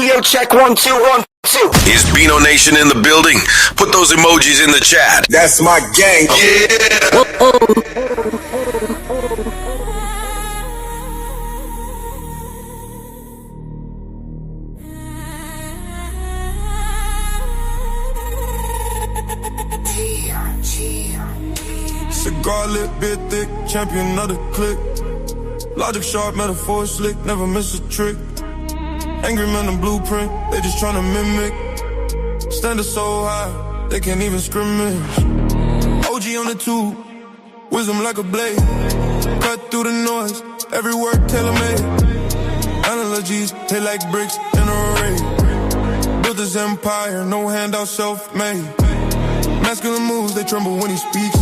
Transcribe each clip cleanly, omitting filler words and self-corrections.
Audio check 1 2 1 2. Is BINO Nation in the building? Put those emojis in the chat. That's my gang. Yeah. Cigar lit, bit thick, champion of the clique. Logic sharp, metaphor slick, never miss a trick. Angryman the blueprint, they just tryna mimic. Standard so high, they can't even scrimmage. OG on the tube, wisdom like a blade. Cut through the noise, every word tailor-made. Analogies, hit like bricks in a array. Built this empire, no handout, self-made. Masculine moves, they tremble when he speaks.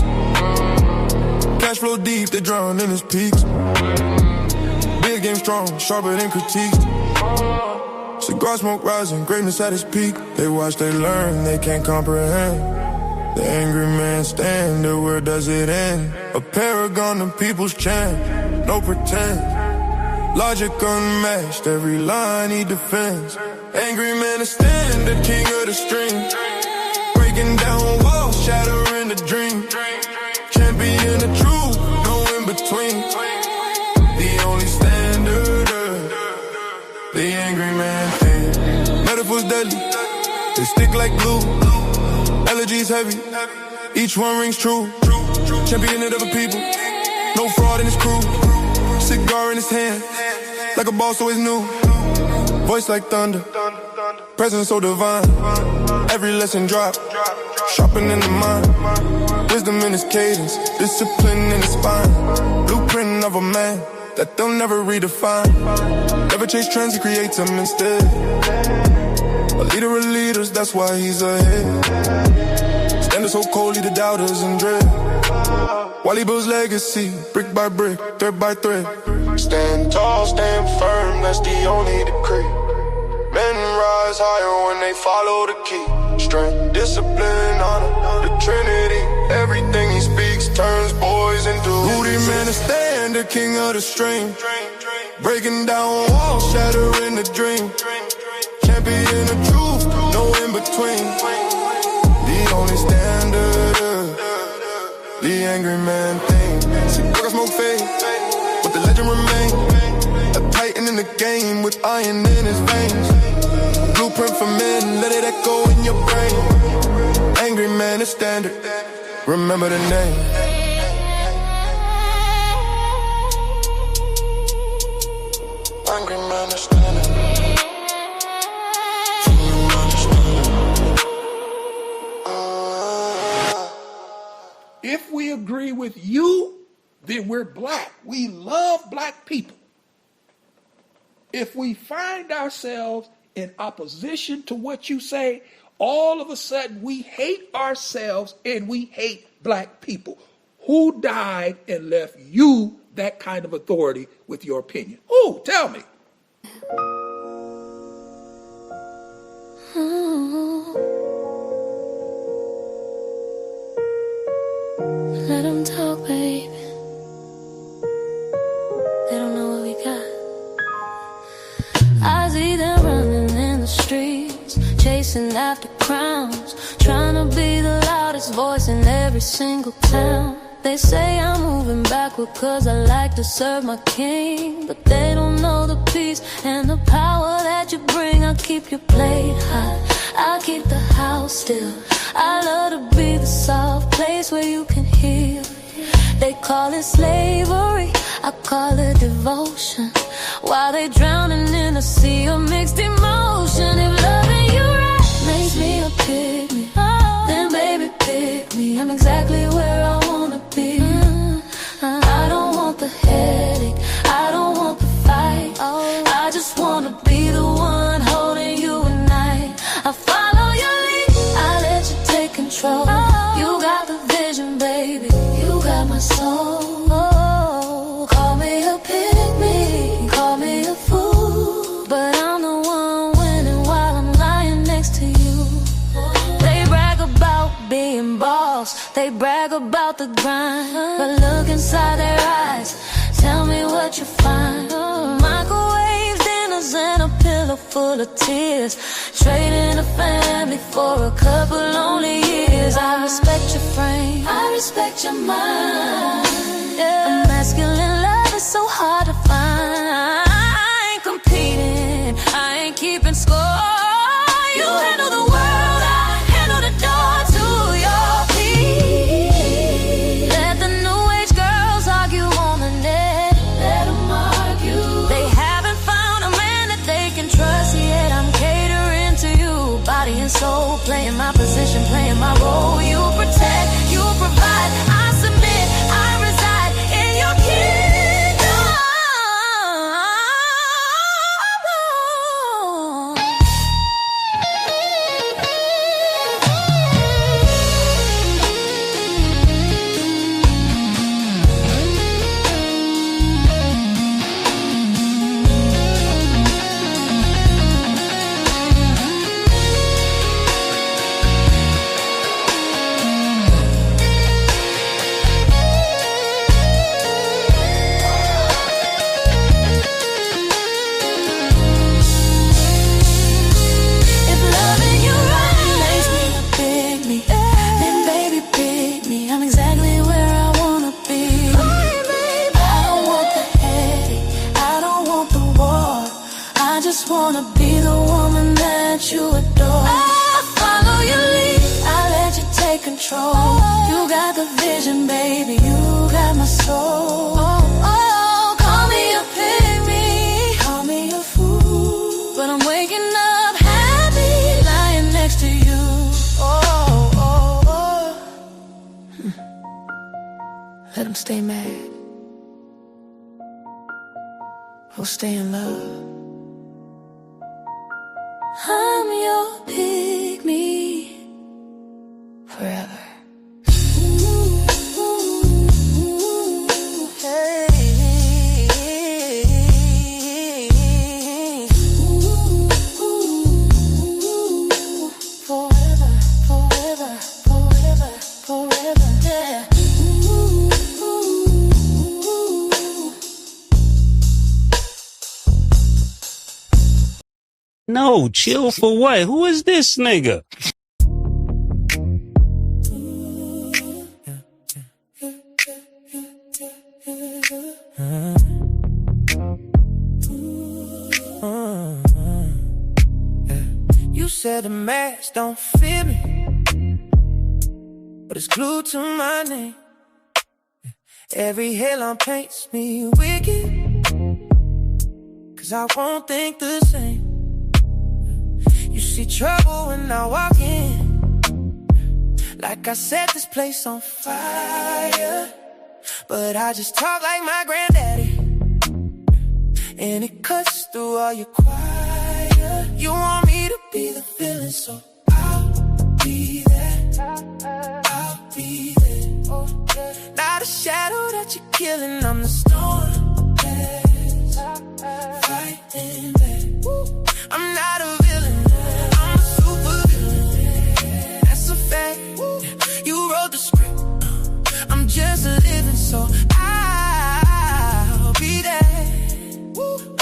Cash flow deep, they drown in his peaks. Big game strong, sharper than critiques. Cigar smoke rising, greatness at its peak. They watch, they learn, they can't comprehend. The angry man standard, where does it end? A paragon of people's champ, no pretend. Logic unmatched, every line he defends. Angry man is standard, king of the string. Breaking down walls, shattering the dream. Champion the truth, no in between. The only standard, the angry man thing. Metaphors deadly, they stick like glue. Elegies heavy, each one rings true. Champion of the people, no fraud in his crew. Cigar in his hand, like a boss always knew. Voice like thunder, presence so divine. Every lesson drop, sharpening the mind. Wisdom in his cadence, discipline in his spine. Blueprint of a man that they'll never redefine. Never chase trends, he creates them instead. A leader of leaders, that's why he's ahead. Standing so coldly to doubters in dread. While he builds legacy, brick by brick, thread by thread. Stand tall, stand firm, that's the only decree. Men rise higher when they follow the key. Strength, discipline, honor, the trinity. Everything he speaks turns boys into Rudy man, a standard, king of the stream. Breaking down walls, shattering the dream. Champion of truth, no in between. The only standard, the angry man thing. Cigar smoke fade, but the legend remain. A titan in the game with iron in his veins. Blueprint for men, let it echo in your brain. Angry man is standard, remember the name. Angry man is standard. If we agree with you, then we're black. We love black people. If we find ourselves in opposition to what you say, all of a sudden we hate ourselves and we hate black people. Who died and left you that kind of authority with your opinion? Who? Tell me. Let them talk, baby. They don't know what we got. I see them running in the streets, chasing after crowns, trying to be the loudest voice in every single town. They say I'm moving backward cause I like to serve my king, but they don't know the peace and the power that you bring. I keep your plate hot, I keep the house still. I love to be the soft place where you can heal. They call it slavery, I call it devotion. While they drowning in a sea of mixed emotion. If loving you right makes me a pygmy, then baby pick me. I'm exactly where I wanna be. I don't want the headache, I don't want the fight. I just wanna be the one holding you at night. I follow your lead, I let you take control. You got the vision, baby, you got my soul. Call me a pygmy, call me a fool, but I'm the one winning while I'm lying next to you. They brag about being boss, they brag about the grind, but look inside their eyes, tell me what you find. Microwave dinners and a pillow pillow full of tears, trading a family for a couple lonely years. I respect your frame, I respect your mind. Yeah. A masculine love is so hard to find. I ain't competing, I ain't keeping score. You handle the world, I handle the door to your peace. Let the new age girls argue on the net. Let them argue. They haven't found a man that they can trust yet. I'm catering to you, body and soul, playing my position, playing my role. You protect, you provide, I submit, I reside in your kingdom. You got the vision, baby, you got my soul. Call me a pygmy, call me a fool, but I'm waking up happy, lying next to you. Let them stay mad, we'll stay in love. I'm your pygmy forever. No, chill for what? Who is this nigga? You said the mask don't fit me, but it's glued to my name. Every hairline paints me wicked, 'cause I won't think the same. You see trouble when I walk in, like I set this place on fire. But I just talk like my granddaddy, and it cuts through all your choir. You want me to be the villain, so I'll be there, I'll be there. Not a shadow that you're killing, I'm the storm that's fighting back. I'm not a villain, I'm a super villain, that's a fact. You wrote the script, I'm just living, so I'll be there,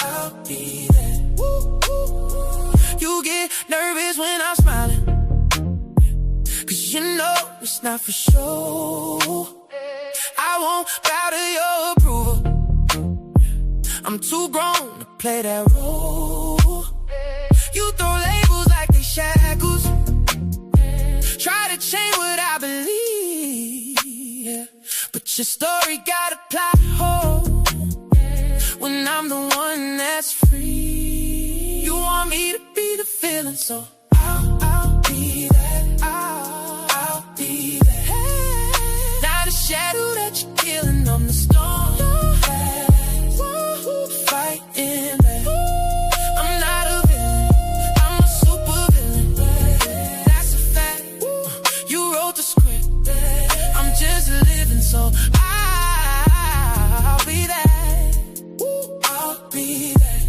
I'll be there. You get nervous when I'm smiling, 'cause you know it's not for show. I won't bow to your approval, I'm too grown to play that role. You throw labels like they shackles, try to change what I believe, but your story got a plot hole when I'm the one that's free. You want me to be the villain, so I'll be that, I'll be that. Not a shadow that you're killing, I'm the storm that's fighting back. I'm not a villain, I'm a super villain, that's a fact. You wrote the script, I'm just living, so I'll be that, I'll be that.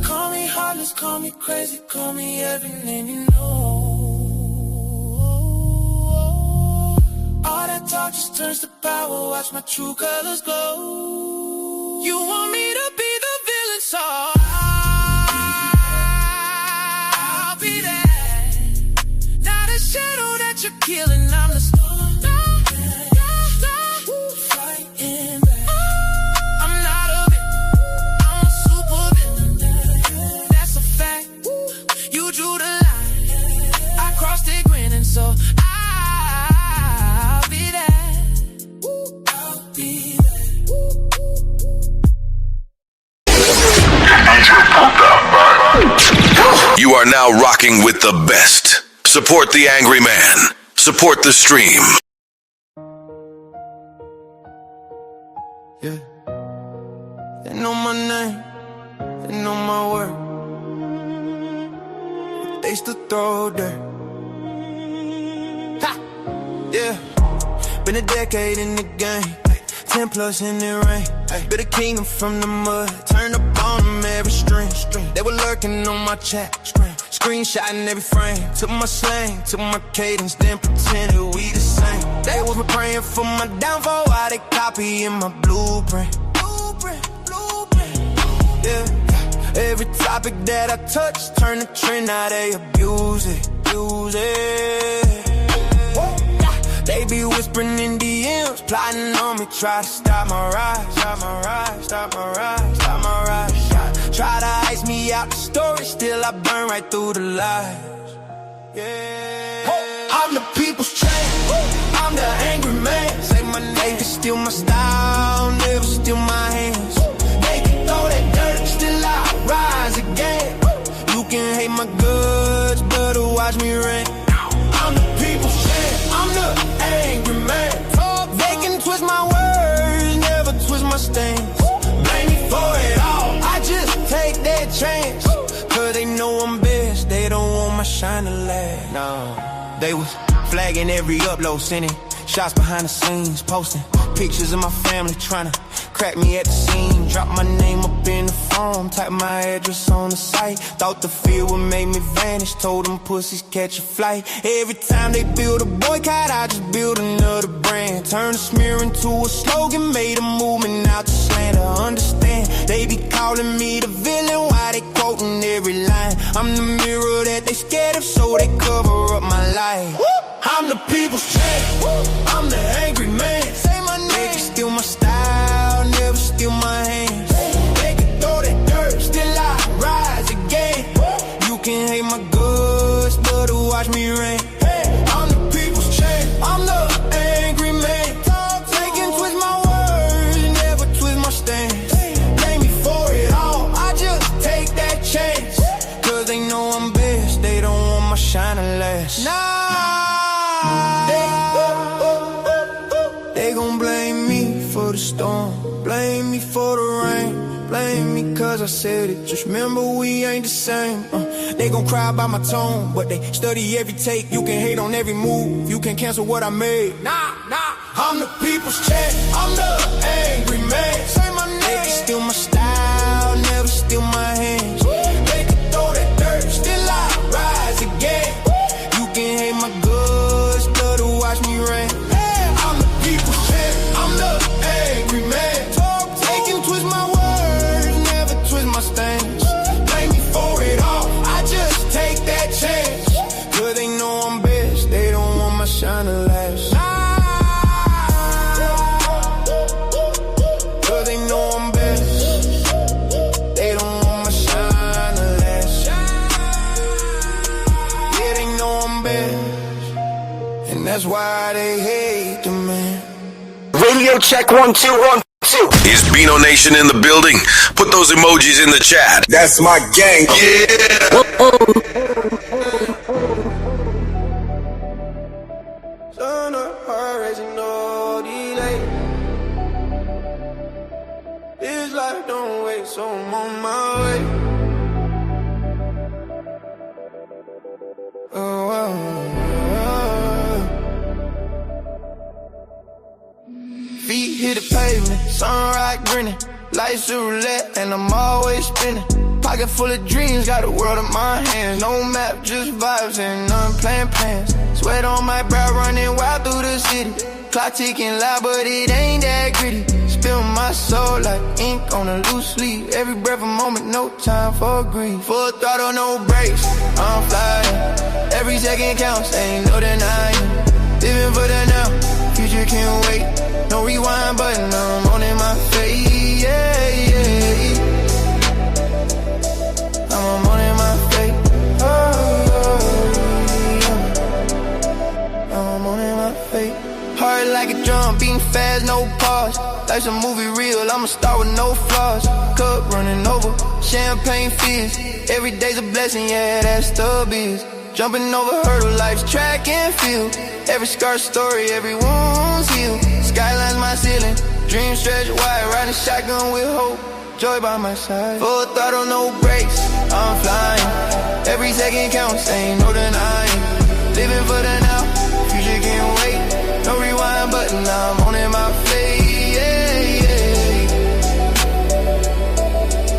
Call me heartless, call me crazy, call me every name you know. All that talk just turns to power, watch my true colors glow. You want me to be so I'll be there. Not a shadow that you're killing, I'm the storm. Fighting back. I'm not a villain, I'm a super villain. That's a fact. You drew the line, I crossed it grinning, so I'll be there. I'll be there. You are now rocking with the best. Support the Angry Man. Support the stream. Yeah. They know my name, they know my word. They still throw dirt. Ha! Yeah. Been a decade in the game, 10 plus in the rain. Been a kingdom from the mud, turned up on them every string. They were lurking on my chat, screenshotting every frame. Took my slang, took my cadence, then pretended we the same. They was praying for my downfall, while they copying my blueprint. Yeah. Every topic that I touch, turn the trend, now they abuse it, use it. They be whispering in DMs, plotting on me, try to stop my rise, stop my rise, stop my rise, stop my rise. Try to ice me out the story, still I burn right through the lies. Yeah. I'm the people's champ, I'm the angry man. Say my name, steal my style, never steal my hands. They can throw that dirt, still I rise again. You can hate my goods, but watch me rain. I'm the people's champ, I'm the angry man. They can twist my words, never twist my stance. Blame me for it all, I just take that chance. Cause they know I'm best, they don't want my shine to last. No, they was flagging every upload, sending shots behind the scenes, posting pictures of my family, trying to crack me at the scene. Drop my name up in the phone, type my address on the site. Thought the fear would make me vanish, told them pussies catch a flight. Every time they build a boycott, I just build another brand. Turn a smear into a slogan, made a movement out to slander. Understand, they be calling me the villain, why they quoting every line. I'm the mirror that they scared of, so they cover up my life. I'm the people's champ, I'm the angry man. Say my name. They can steal my style, never steal my hands. They can throw that dirt, still I rise again. You can hate my goods, but watch me rain. I'm the people's champ, I'm the angry man. They can twist my words, never twist my stance. Blame me for it all, I just take that chance. Cause they know I'm best, they don't want my shine to last. Nah. They gon' blame me for the storm, blame me for the rain, blame me cause I said it, just remember we ain't the same. They gon' cry about my tone, but they study every take. You can hate on every move, you can cancel what I made. Nah, I'm the people's champ, I'm the angry man. Say my name. They can steal my style, never steal my hands. They can throw that dirt, still I rise again. You can hate my goods, but watch me rain. I'm the people's champ, I'm the angry man. They can twist my words, never twist my stance. Blame me for it all, I just take that chance. Cause they know I'm best, they don't want my shine to last. Cause they know I'm best, they don't want my shine to last. Yeah, they know I'm best, and that's why they hate the man. Radio check 1 2 1 2. Is BINO Nation in the building? Put those emojis in the chat. That's my gang. Yeah. Sun up, heart racing, no delay. This life don't wait, so I'm on my way. Feet hit the pavement, sunrise grinning. Life's a roulette and I'm always spinning. Pocket full of dreams, got the world in my hands. No map, just vibes and unplanned plans. Sweat on my brow, running wild through the city. Clock ticking loud, but it ain't that gritty. Spill my soul like ink on a loose leaf. Every breath a moment, no time for grief. Full throttle, no brakes, I'm flying. Every second counts, ain't no denying. Living for the now, future can't wait. No rewind button, I'm on in my face, yeah, yeah. I'm on in my face, I'm on in my face. Heart like a drum, beating fast, no pause. Life's a movie real, I'ma start with no flaws. Cup running over, champagne fizz. Every day's a blessing, yeah, that's the biz. Jumping over hurdle, life's track and field. Every scar story, every wound's healed. Skyline's my ceiling, dreams stretch wide. Riding shotgun with hope, joy by my side. Full throttle, no brakes, I'm flying. Every second counts, ain't no denying. Living for the now, future can't wait. No rewind button, I'm on in my face, yeah, yeah.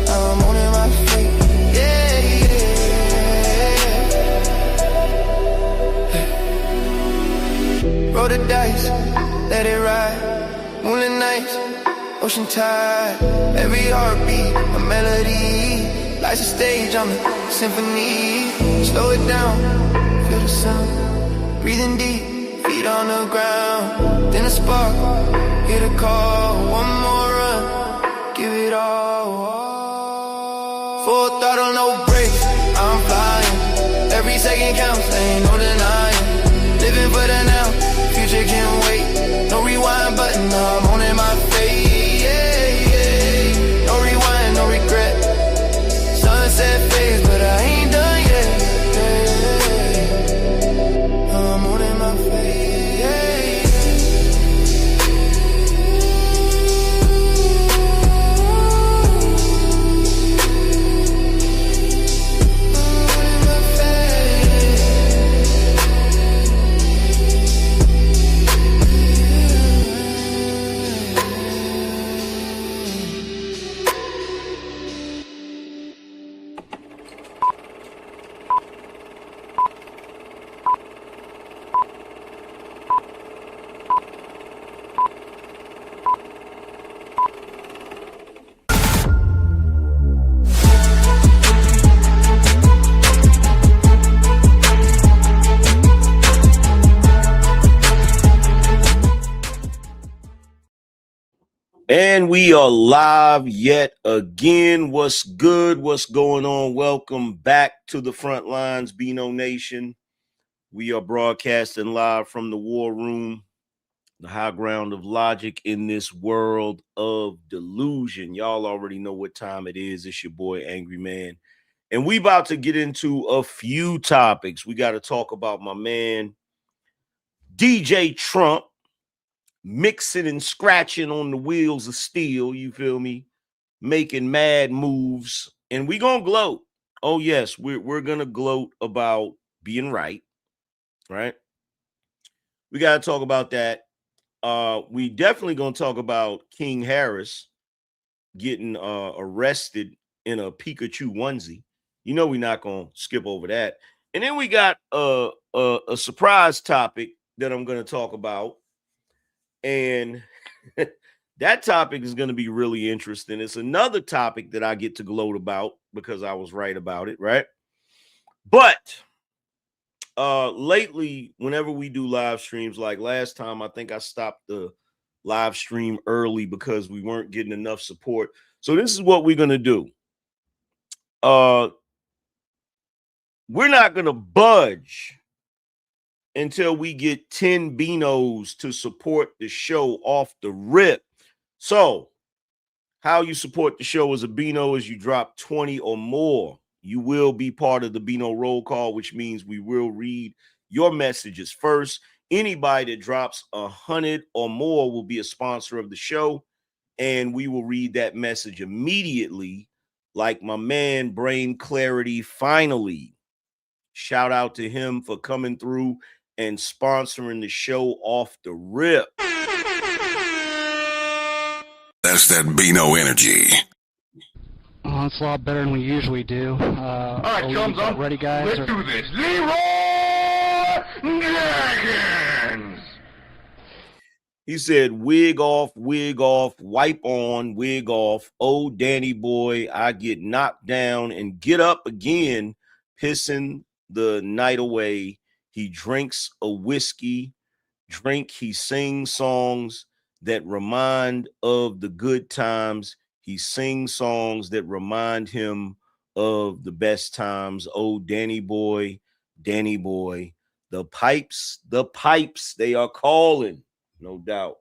I'm on in my face, yeah, yeah. Roll the dice, let it ride. Moonlit nights, ocean tide. Every heartbeat, a melody. Life's a stage, I'm a symphony. Slow it down, feel the sound. Breathing deep. Feet on the ground, then a spark, hit a call, one more run, give it all. Full throttle, no brakes, I'm flying. Every second counts, ain't no denying. Living for the now, future can't wait. No rewind button, I'm on in my face, yeah, yeah. No rewind, no regret. Sunset phase, but I ain't done yet. I'm on in my face. And we are live yet again. What's good? What's going on? Welcome back to the front lines, BINO Nation. We are broadcasting live from the war room, the high ground of logic in this world of delusion. Y'all already know what time it is. It's your boy, Angryman. And we about to get into a few topics. We got to talk about my man, DJ Trump, mixing and scratching on the wheels of steel, you feel me? Making mad moves. And we gonna gloat. Oh, yes, we're gonna gloat about being right. We gotta talk about that. We definitely gonna talk about King Harris getting arrested in a Pikachu onesie. You know we're not gonna skip over that. And then we got a surprise topic that I'm gonna talk about. And that topic is going to be really interesting. It's another topic that I get to gloat about because I was right about it, right? But lately, whenever we do live streams, like last time, I think I stopped the live stream early because we weren't getting enough support. So this is what we're going to do. We're not going to budge until we get 10 BINOs to support the show off the rip. So how you support the show as a BINO is you drop 20 or more. You will be part of the BINO roll call, which means we will read your messages first. Anybody that drops 100 or more will be a sponsor of the show, and we will read that message immediately, like my man Brain Clarity finally. Shout out to him for coming through and sponsoring the show off the rip. That's that BINO energy. Oh, it's a lot better than we usually do. All right, chums up. Ready, guys? Let's do this. Leroy Dragons! He said, wig off, wipe on, wig off. Oh, Danny boy, I get knocked down and get up again, pissing the night away. He drinks a whiskey drink. He sings songs that remind of the good times. He sings songs that remind him of the best times. Oh, Danny boy, the pipes, they are calling. No doubt.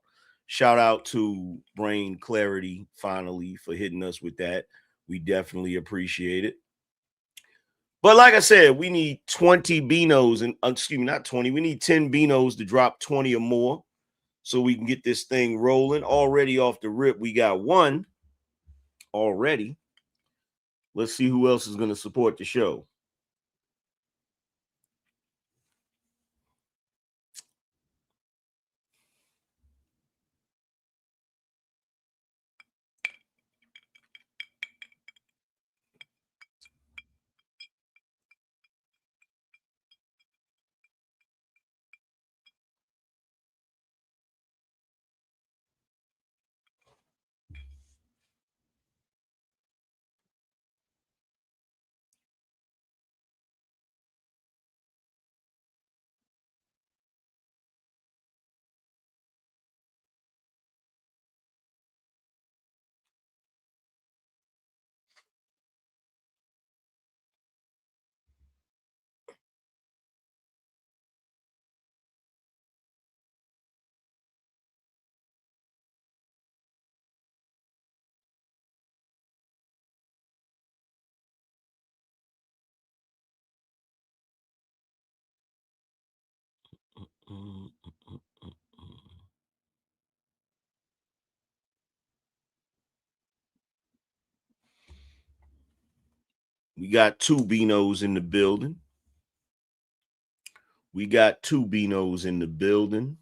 Shout out to Brain Clarity finally for hitting us with that. We definitely appreciate it. But like I said, we need 20 BINOs, and excuse me, not 20. We need 10 BINOs to drop 20 or more so we can get this thing rolling. Already off the rip, we got one already. Let's see who else is going to support the show. We got two BINOs in the building. We got two BINOs in the building.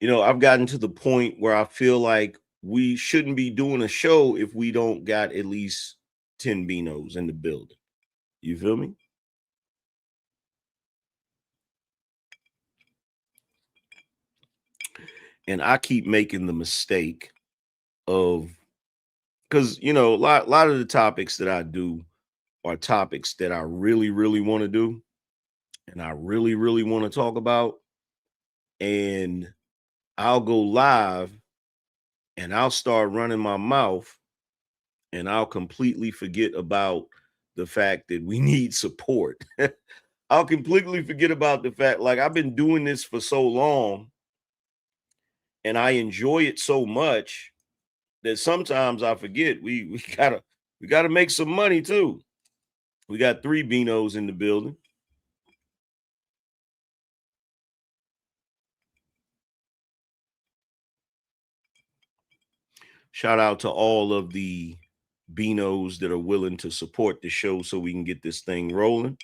You know, I've gotten to the point where I feel like we shouldn't be doing a show if we don't got at least 10 BINOs in the building. You feel me? And I keep making the mistake of, because, you know, a lot of the topics that I do are topics that I really, really want to do and I really, really want to talk about. And I'll go live and I'll start running my mouth and I'll completely forget about the fact that we need support. I'll completely forget about the fact, like, I've been doing this for so long and I enjoy it so much that sometimes I forget we gotta make some money too. We got 3 BINOs in the building. Shout out to all of the BINOs that are willing to support the show so we can get this thing rolling.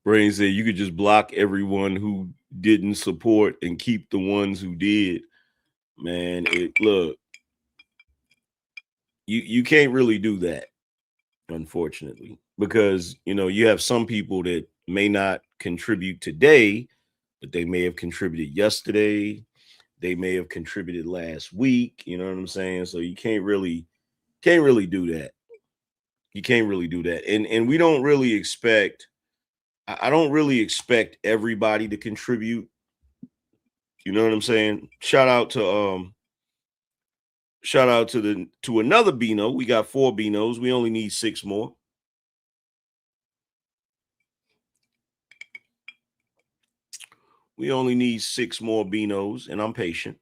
Brain said you could just block everyone who didn't support and keep the ones who did. Man, look, you can't really do that, unfortunately, because you have some people that may not contribute today, but they may have contributed yesterday. They may have contributed last week. You know what I'm saying? So you can't really do that. You can't really do that. And we don't really expect, I don't really expect everybody to contribute. You know what I'm saying? Shout out to another BINO. We got 4 BINOs. We only need 6 more. We only need 6 more BINOs, and I'm patient.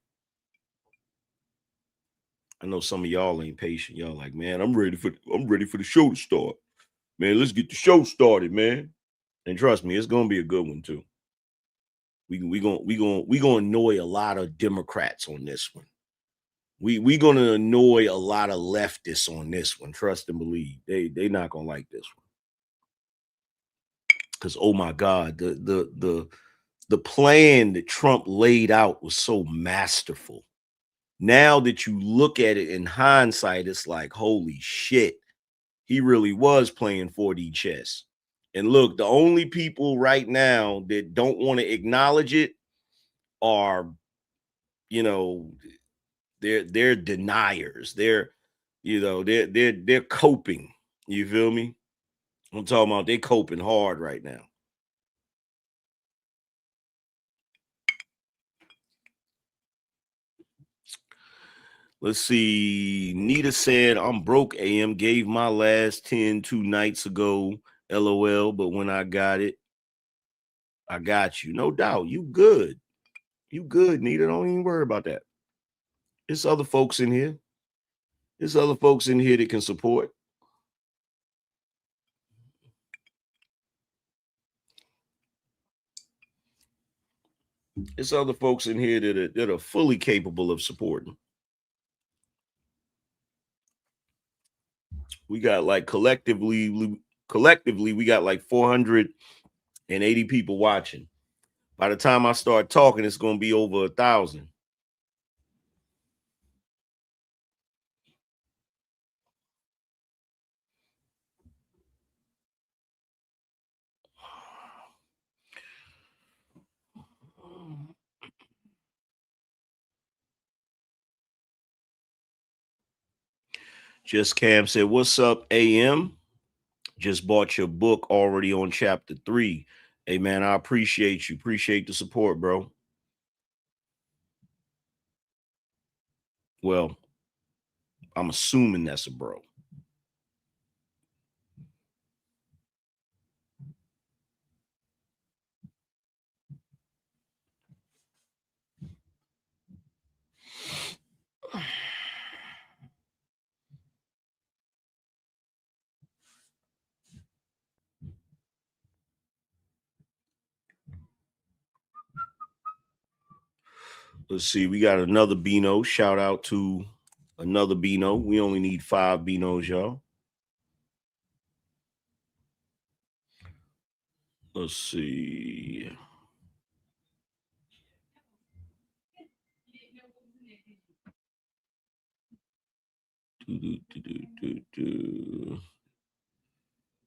I know some of y'all ain't patient. Y'all like, man, I'm ready for the show to start. Man, let's get the show started, man. And trust me, it's gonna be a good one too. We gonna annoy a lot of Democrats on this one. We gonna annoy a lot of leftists on this one. Trust and believe. They not gonna like this one. Because oh my God, the plan that Trump laid out was so masterful. Now that you look at it in hindsight, it's like, holy shit, he really was playing 4D chess. And look, the only people right now that don't want to acknowledge it are, they're deniers. They're coping. You feel me? I'm talking about they're coping hard right now. Let's see. Nita said, I'm broke, AM. Gave my last 10 2 nights ago. LOL. But when I got it, I got you. No doubt. You good. You good, Nita. Don't even worry about that. There's other folks in here. There's other folks in here that can support. There's other folks in here that are fully capable of supporting. We got like collectively, we got like 480 people watching. By the time I start talking, it's going to be over 1,000. Just Cam said, what's up, AM? Just bought your book, already on chapter 3. Hey, man, I appreciate you. Appreciate the support, bro. Well, I'm assuming that's a bro. Let's see. We got another BINO. Shout out to another BINO. We only need 5 BINOs, y'all. Let's see.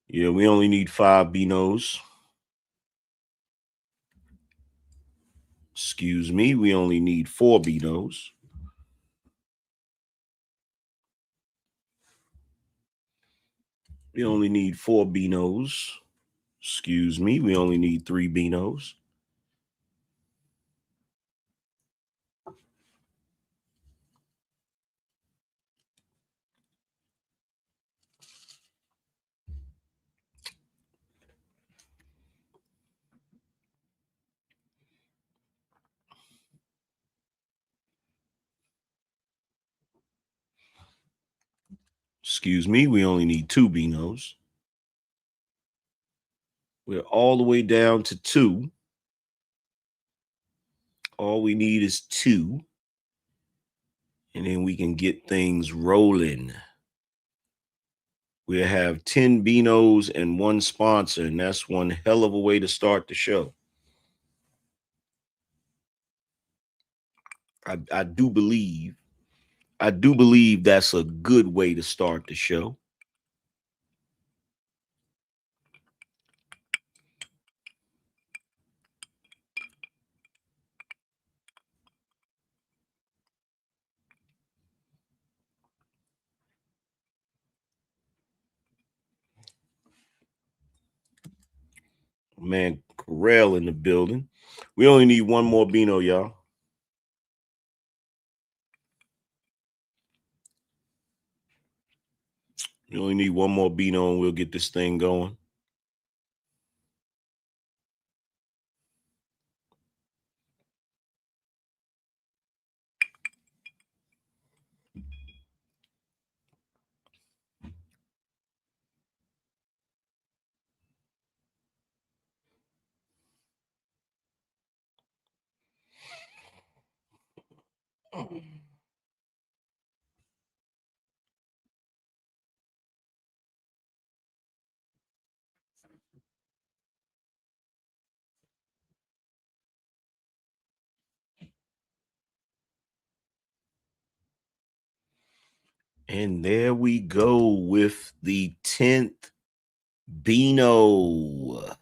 Yeah, we only need 5 BINOs. Excuse me. We only need 4 BINOs. We only need 4 BINOs. Excuse me. We only need 3 BINOs. Excuse me. We only need 2 BINOs. We're all the way down to 2. All we need is 2. And then we can get things rolling. We'll have 10 BINOs and 1 sponsor, and that's one hell of a way to start the show. I do believe that's a good way to start the show. Man, Corral in the building. We only need one more BINO, y'all. We only need one more BINO and we'll get this thing going. And there we go with the 10th BINO.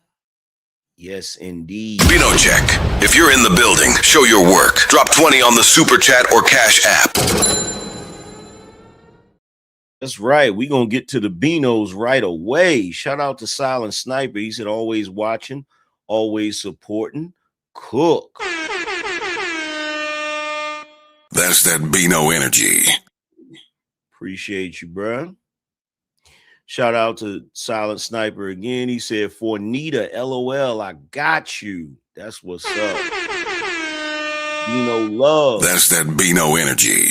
Yes, indeed. BINO check. If you're in the building, show your work. Drop 20 on the Super Chat or Cash App. That's right. We're going to get to the BINOs right away. Shout out to Silent Sniper. He said always watching, always supporting. Cook. That's that BINO energy. Appreciate you, bro. Shout out to Silent Sniper again. He said, for Nita, LOL, I got you. That's what's up. BINO love. That's that BINO energy.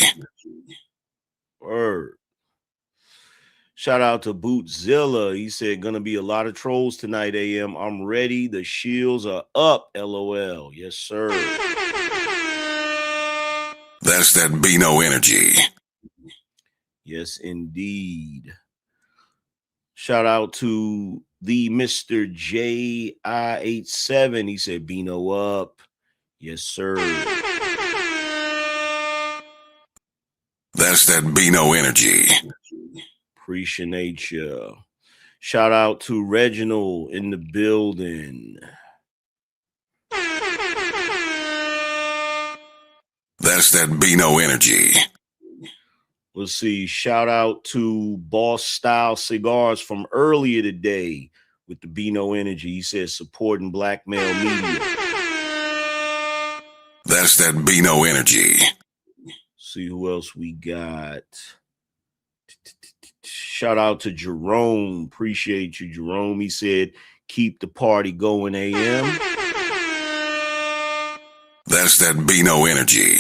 Word. Shout out to Bootzilla. He said, gonna be a lot of trolls tonight, AM. I'm ready. The shields are up, LOL. Yes, sir. That's that BINO energy. Yes, indeed. Shout out to the Mr. JI87. He said, BINO up. Yes, sir. That's that BINO energy. Appreciate you. Shout out to Reginald in the building. That's that BINO energy. Let's see. Shout out to Boss Style Cigars from earlier today with the BINO energy. He says supporting black male media. That's that BINO energy. See who else we got. Shout out to Jerome. Appreciate you, Jerome. He said, keep the party going, AM. That's that BINO energy.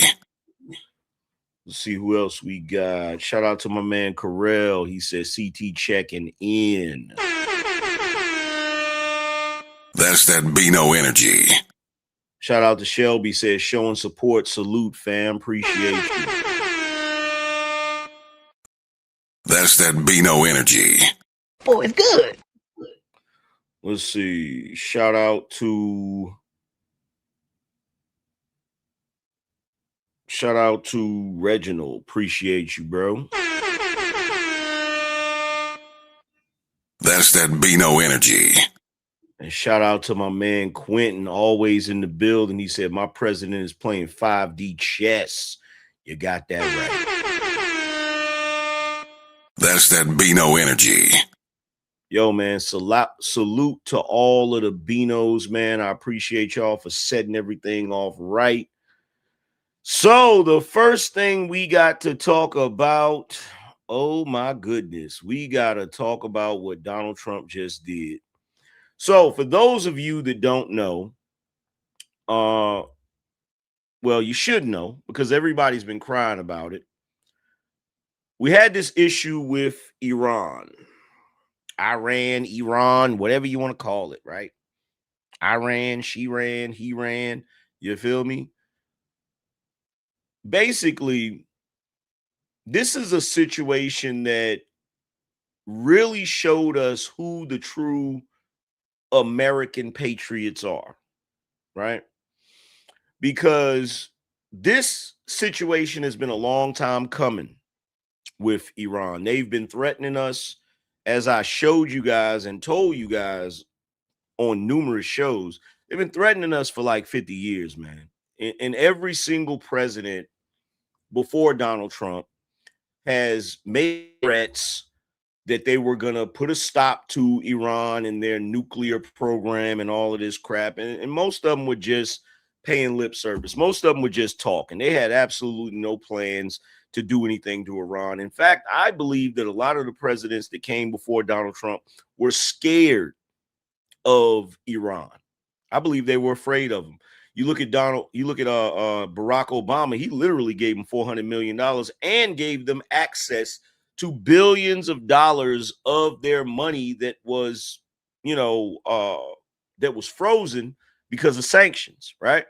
Let's see who else we got. Shout out to my man Corell. He said CT checking in. That's that BINO energy. Shout out to Shelby. Says showing support. Salute, fam. Appreciate you. That's that BINO energy. Oh, it's good. Let's see. Shout out to Reginald. Appreciate you, bro. That's that BINO energy. And shout out to my man Quentin, always in the building. He said, my president is playing 5D chess. You got that right. That's that BINO energy. Yo, man, salute to all of the BINOs, man. I appreciate y'all for setting everything off right. So the first thing we got to talk about, oh my goodness, we got to talk about what Donald Trump just did. So for those of you that don't know, well, you should know because everybody's been crying about it. We had this issue with Iran, whatever you want to call it, right? Iran, she ran, he ran, you feel me? Basically, this is a situation that really showed us who the true American patriots are, right? Because this situation has been a long time coming with Iran. They've been threatening us, as I showed you guys and told you guys on numerous shows. They've been threatening us for like 50 years, man. And every single president before Donald Trump has made threats that they were going to put a stop to Iran and their nuclear program and all of this crap. And most of them were just paying lip service. Most of them were just talking. They had absolutely no plans to do anything to Iran. In fact, I believe that a lot of the presidents that came before Donald Trump were scared of Iran. I believe they were afraid of him. You look at Barack Obama, he literally gave them $400 million and gave them access to billions of dollars of their money that was, that was frozen because of sanctions, right?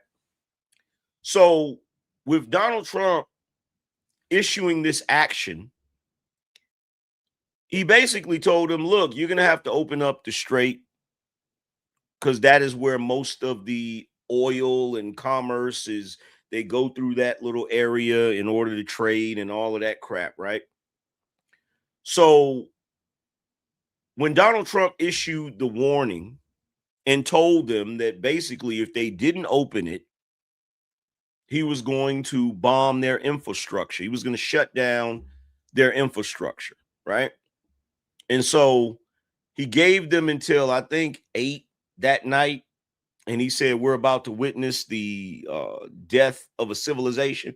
So with Donald Trump issuing this action, he basically told them, look, you're going to have to open up the strait because that is where most of the oil and commerce is. They go through that little area in order to trade and all of that crap, right? So when Donald Trump issued the warning and told them that basically if they didn't open it, he was going to bomb their infrastructure. He was going to shut down their infrastructure, right? And so he gave them until, I think, 8 that night. And he said, we're about to witness the death of a civilization.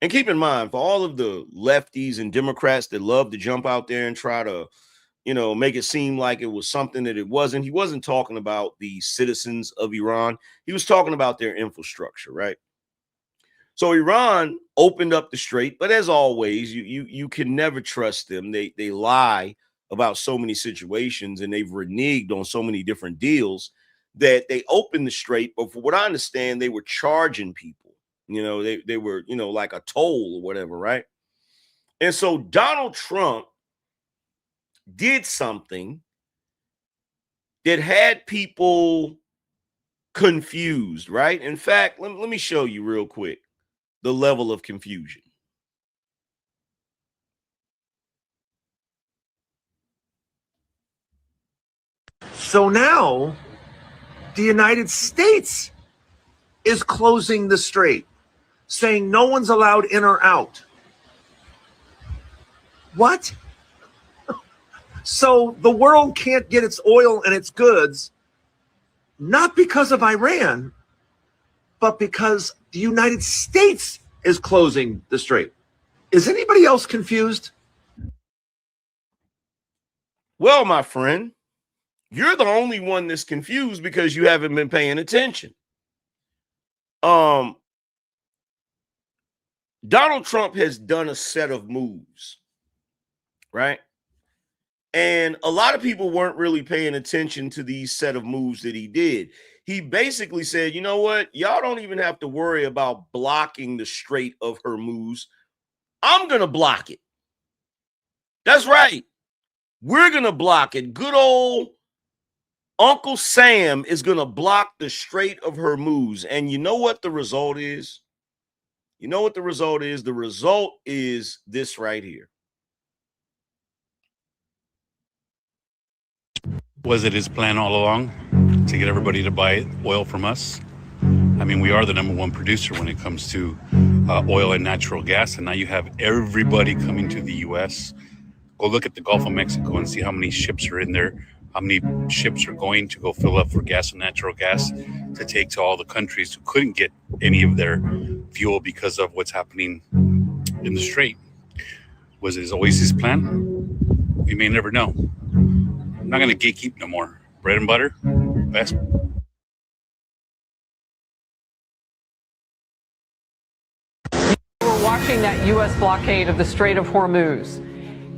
And keep in mind, for all of the lefties and Democrats that love to jump out there and try to, make it seem like it was something that it wasn't. He wasn't talking about the citizens of Iran. He was talking about their infrastructure, right? So Iran opened up the strait, but as always, you can never trust them. They lie about so many situations, and they've reneged on so many different deals that they opened the strait. But for what I understand, they were charging people. They were, like a toll or whatever, right? And so Donald Trump did something that had people confused, right? In fact, let me show you real quick the level of confusion. So now the United States is closing the strait, saying no one's allowed in or out. What? So the world can't get its oil and its goods, not because of Iran, but because the United States is closing the strait. Is anybody else confused? Well, my friend, you're the only one that's confused because you haven't been paying attention. Donald Trump has done a set of moves, right? And a lot of people weren't really paying attention to these set of moves that he did. He basically said, you know what? Y'all don't even have to worry about blocking the Strait of Hormuz. I'm going to block it. That's right. We're going to block it. Good old Uncle Sam is going to block the Strait of Hormuz. And you know what the result is? You know what the result is? The result is this right here. Was it his plan all along to get everybody to buy oil from us? I mean, we are the #1 producer when it comes to oil and natural gas, and now you have everybody coming to the U.S. Go look at the Gulf of Mexico and see how many ships are in there, how many ships are going to go fill up for gas and natural gas to take to all the countries who couldn't get any of their fuel because of what's happening in the Strait. Was it always his plan? We may never know. I'm not going to gatekeep no more. Bread and butter, best. We're watching that U.S. blockade of the Strait of Hormuz.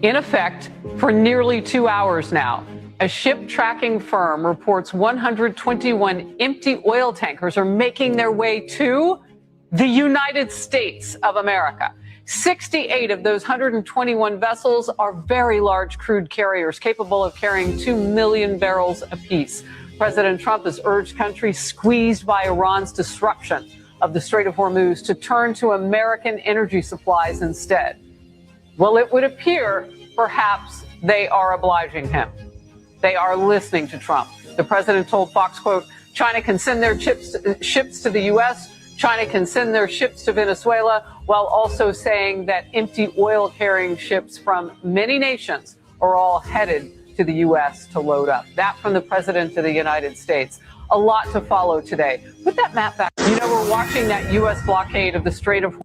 In effect, for nearly 2 hours now, a ship tracking firm reports 121 empty oil tankers are making their way to the United States of America. 68 of those 121 vessels are very large crude carriers capable of carrying 2 million barrels apiece. President Trump has urged countries squeezed by Iran's disruption of the Strait of Hormuz to turn to American energy supplies instead. Well, it would appear perhaps they are obliging him. They are listening to Trump. The president told Fox, quote, China can send their ships to the U.S., China can send their ships to Venezuela, while also saying that empty oil-carrying ships from many nations are all headed to the U.S. to load up. That from the president of the United States. A lot to follow today. Put that map back. You know, we're watching that U.S. blockade of the Strait of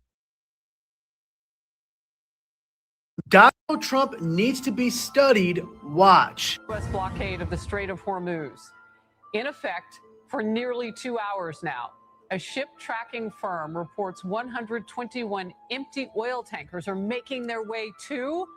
Donald Trump needs to be studied. Watch. U.S. blockade of the Strait of Hormuz. In effect, for nearly 2 hours now, a ship tracking firm reports 121 empty oil tankers are making their way to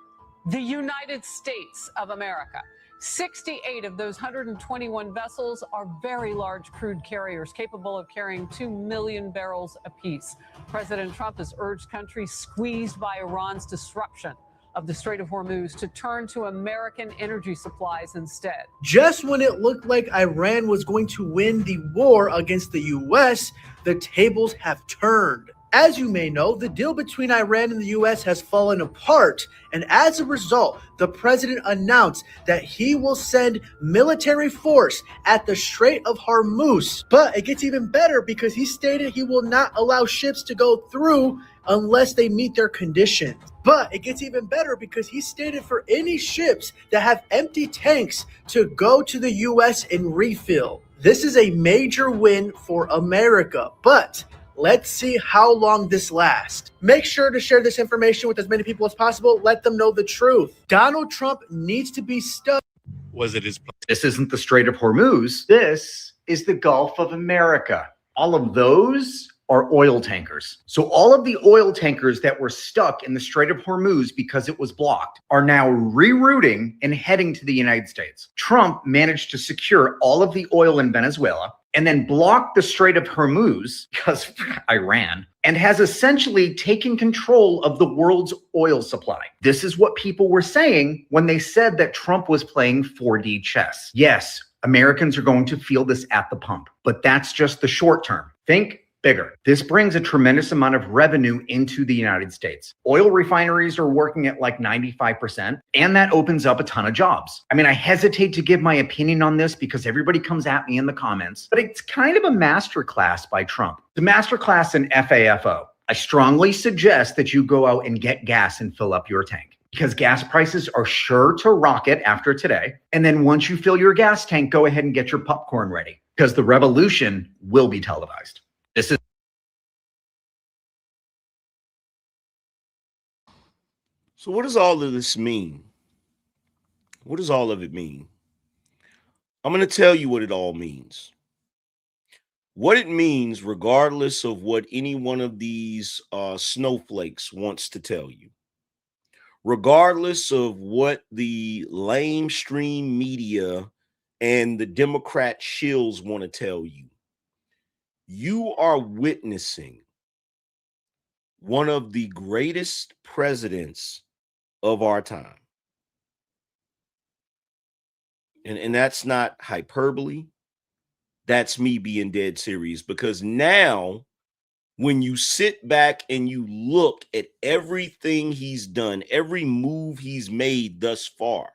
the United States of America. 68 of those 121 vessels are very large crude carriers capable of carrying 2 million barrels apiece. President Trump has urged countries squeezed by Iran's disruption of the Strait of Hormuz to turn to American energy supplies instead. Just when it looked like Iran was going to win the war against the U.S., the tables have turned. As you may know, the deal between Iran and the U.S. has fallen apart, and as a result, the president announced that he will send military force at the Strait of Hormuz. But it gets even better because he stated he will not allow ships to go through unless they meet their conditions. But it gets even better because he stated for any ships that have empty tanks to go to the U.S. and refill. This is a major win for America, but let's see how long this lasts. Make sure to share this information with as many people as possible. Let them know the truth. Donald Trump needs to be stuck. Was it his? This isn't the Strait of Hormuz. This is the Gulf of America. All of those are oil tankers. So all of the oil tankers that were stuck in the Strait of Hormuz because it was blocked are now rerouting and heading to the United States. Trump managed to secure all of the oil in Venezuela and then blocked the Strait of Hormuz because Iran, and has essentially taken control of the world's oil supply. This is what people were saying when they said that Trump was playing 4D chess. Yes, Americans are going to feel this at the pump, but that's just the short term. Think bigger. This brings a tremendous amount of revenue into the United States. Oil refineries are working at like 95%, and that opens up a ton of jobs. I mean, I hesitate to give my opinion on this because everybody comes at me in the comments, but it's kind of a masterclass by Trump. The masterclass in FAFO. I strongly suggest that you go out and get gas and fill up your tank, because gas prices are sure to rocket after today. And then once you fill your gas tank, go ahead and get your popcorn ready, because the revolution will be televised. This is So what does all of this mean? What does all of it mean? I'm going to tell you what it all means. What it means, regardless of what any one of these snowflakes wants to tell you, regardless of what the lamestream media and the Democrat shills want to tell you, you are witnessing one of the greatest presidents of our time. And that's not hyperbole. That's me being dead serious, because now when you sit back and you look at everything he's done, every move he's made thus far,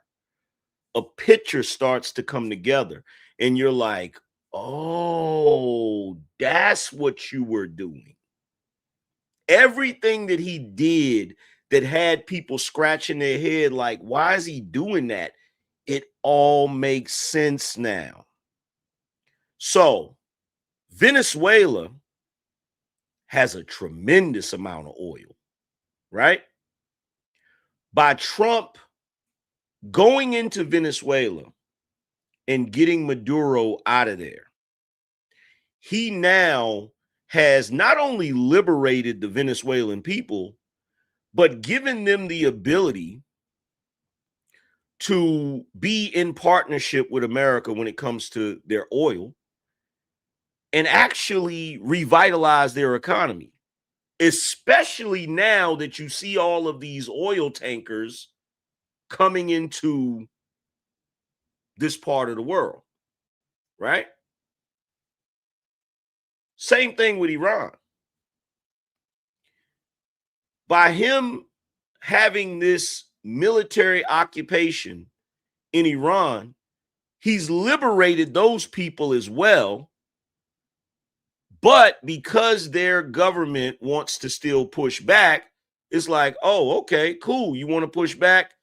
a picture starts to come together and you're like, oh, that's what you were doing. Everything that he did that had people scratching their head like, why is he doing that? It all makes sense now. So Venezuela has a tremendous amount of oil, right? By Trump going into Venezuela and getting Maduro out of there, he now has not only liberated the Venezuelan people, but given them the ability to be in partnership with America when it comes to their oil and actually revitalize their economy, especially now that you see all of these oil tankers coming into this part of the world, right? Same thing with Iran. By him having this military occupation in Iran, he's liberated those people as well. But because their government wants to still push back, it's like, oh, okay, cool. You want to push back?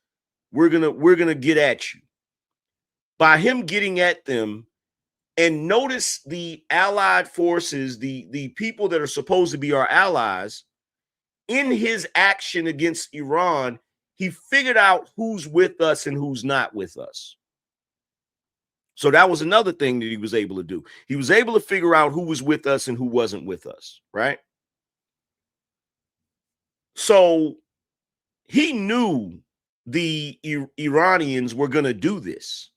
We're gonna get at you. By him getting at them, and notice the allied forces, the people that are supposed to be our allies, in his action against Iran, he figured out who's with us and who's not with us. So that was another thing that he was able to do. He was able to figure out who was with us and who wasn't with us, right? So he knew the Iranians were going to do this.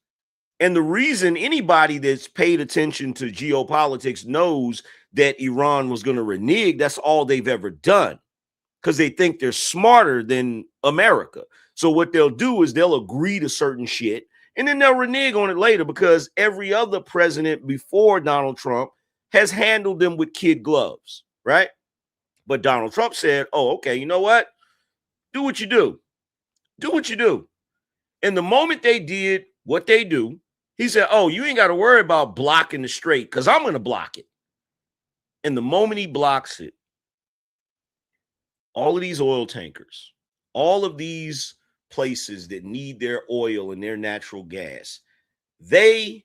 And the reason anybody that's paid attention to geopolitics knows that Iran was going to renege, that's all they've ever done, because they think they're smarter than America. So what they'll do is they'll agree to certain shit, and then they'll renege on it later, because every other president before Donald Trump has handled them with kid gloves, right? But Donald Trump said, oh, okay, you know what? Do what you do. Do what you do. And the moment they did what they do, he said, oh, you ain't got to worry about blocking the strait, because I'm going to block it. And the moment he blocks it, all of these oil tankers, all of these places that need their oil and their natural gas, they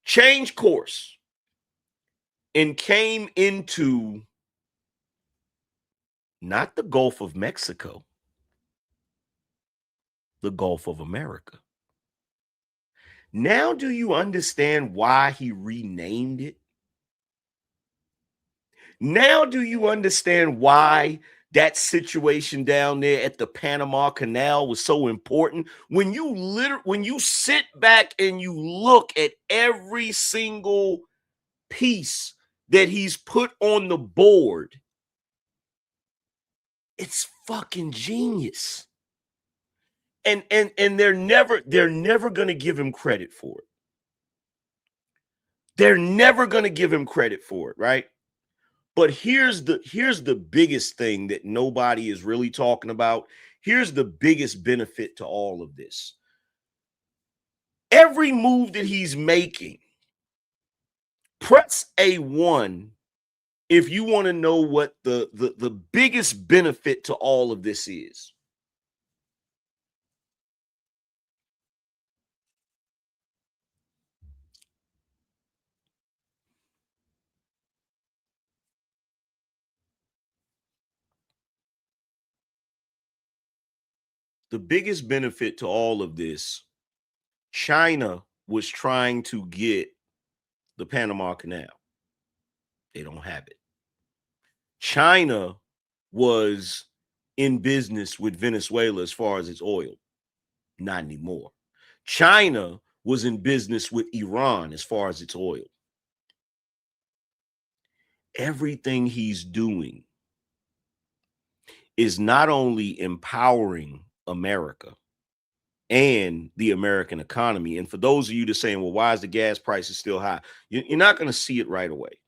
changed course and came into not the Gulf of Mexico, the Gulf of America. Now, do you understand why he renamed it? Now, do you understand why that situation down there at the Panama Canal was so important? When you sit back and you look at every single piece that he's put on the board, it's fucking genius. And they're never going to give him credit for it. They're never going to give him credit for it, right? But here's the biggest thing that nobody is really talking about. Here's the biggest benefit to all of this. Every move that he's making, press A1 if you want to know what the biggest benefit to all of this is. The biggest benefit to all of this, China was trying to get the Panama Canal. They don't have it. China was in business with Venezuela as far as its oil. Not anymore. China was in business with Iran as far as its oil. Everything he's doing is not only empowering America and the American economy. And for those of you that are saying, well, why is the gas prices still high? You're not going to see it right away.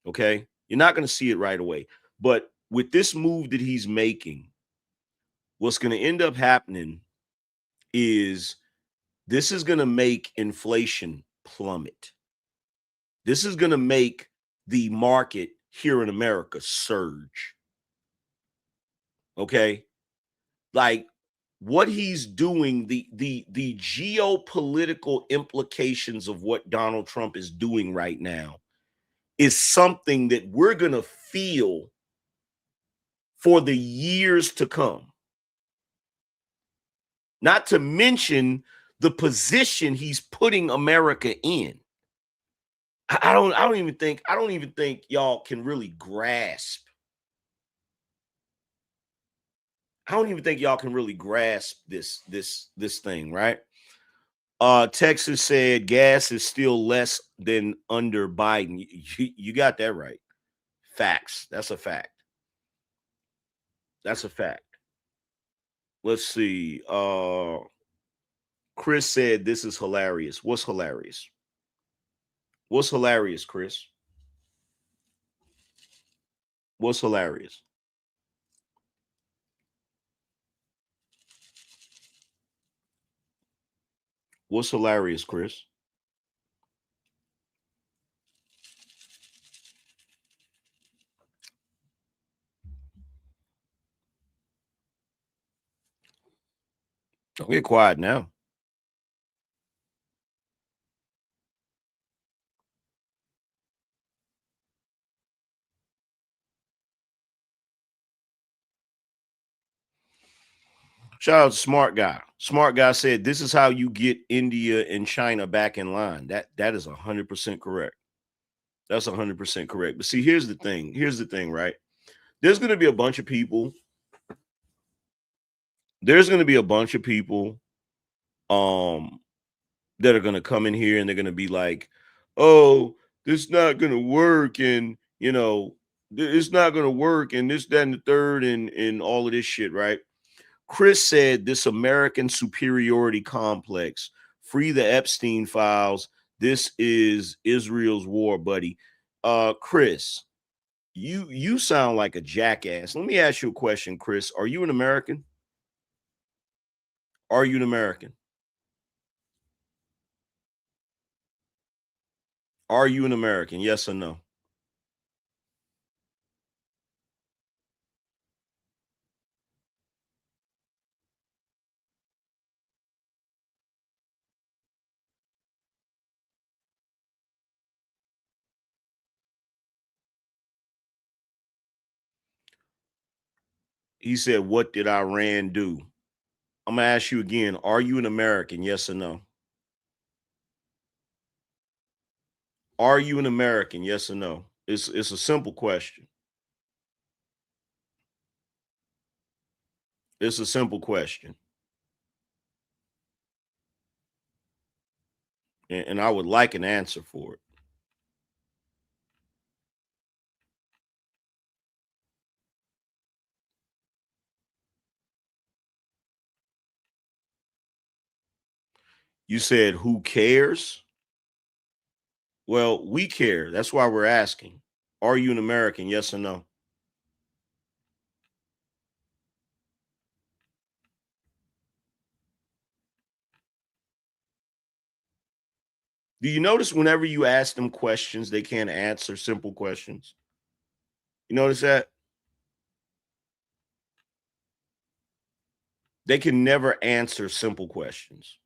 Okay? You're not going to see it right away. But with this move that he's making, what's going to end up happening is this is going to make inflation plummet. This is going to make the market here in America surge. Okay? Like what he's doing, the geopolitical implications of what Donald Trump is doing right now is something that we're going to feel for the years to come. Not to mention the position he's putting America in. I don't even think y'all can really grasp. I don't even think y'all can really grasp this thing, right? Texas said gas is still less than under Biden. You got that right. Facts. That's a fact. That's a fact. Let's see. Chris said this is hilarious. What's hilarious? What's hilarious, Chris? What's hilarious? What's hilarious, Chris? Don't get quiet now. Shout out to Smart Guy. Smart Guy said, this is how you get India and China back in line. That is 100% correct. That's 100% correct. But see, here's the thing. Here's the thing, right? There's going to be a bunch of people. There's going to be a bunch of people that are going to come in here and they're going to be like, oh, this is not going to work. And, you know, it's not going to work. And this, that, and the third, and all of this shit, right? Chris said this American superiority complex, free the Epstein files. This is Israel's war, buddy. Chris, you sound like a jackass. Let me ask you a question, Chris. Are you an American? Are you an American? Are you an American? Yes or no? He said, what did Iran do? I'm going to ask you again. Are you an American? Yes or no? Are you an American? Yes or no? It's a simple question. It's a simple question. And I would like an answer for it. You said, who cares? Well, we care. That's why we're asking. Are you an American? Yes or no? Do you notice whenever you ask them questions, they can't answer simple questions? You notice that? They can never answer simple questions.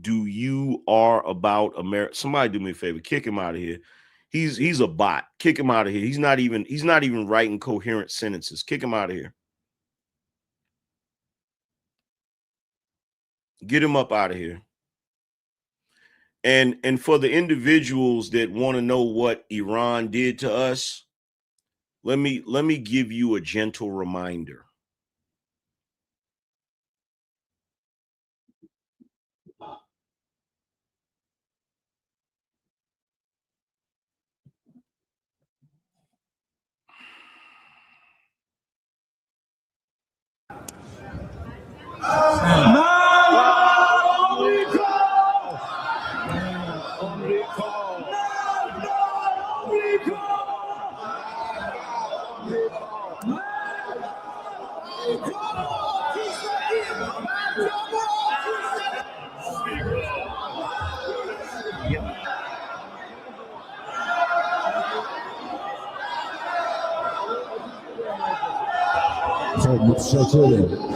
Do you are about America? Somebody do me a favor, kick him out of here. He's a bot. Kick him out of here. He's not even writing coherent sentences. Kick him out of here. Get him up out of here. And for the individuals that want to know what Iran did to us, let me give you a gentle reminder. متشکرم.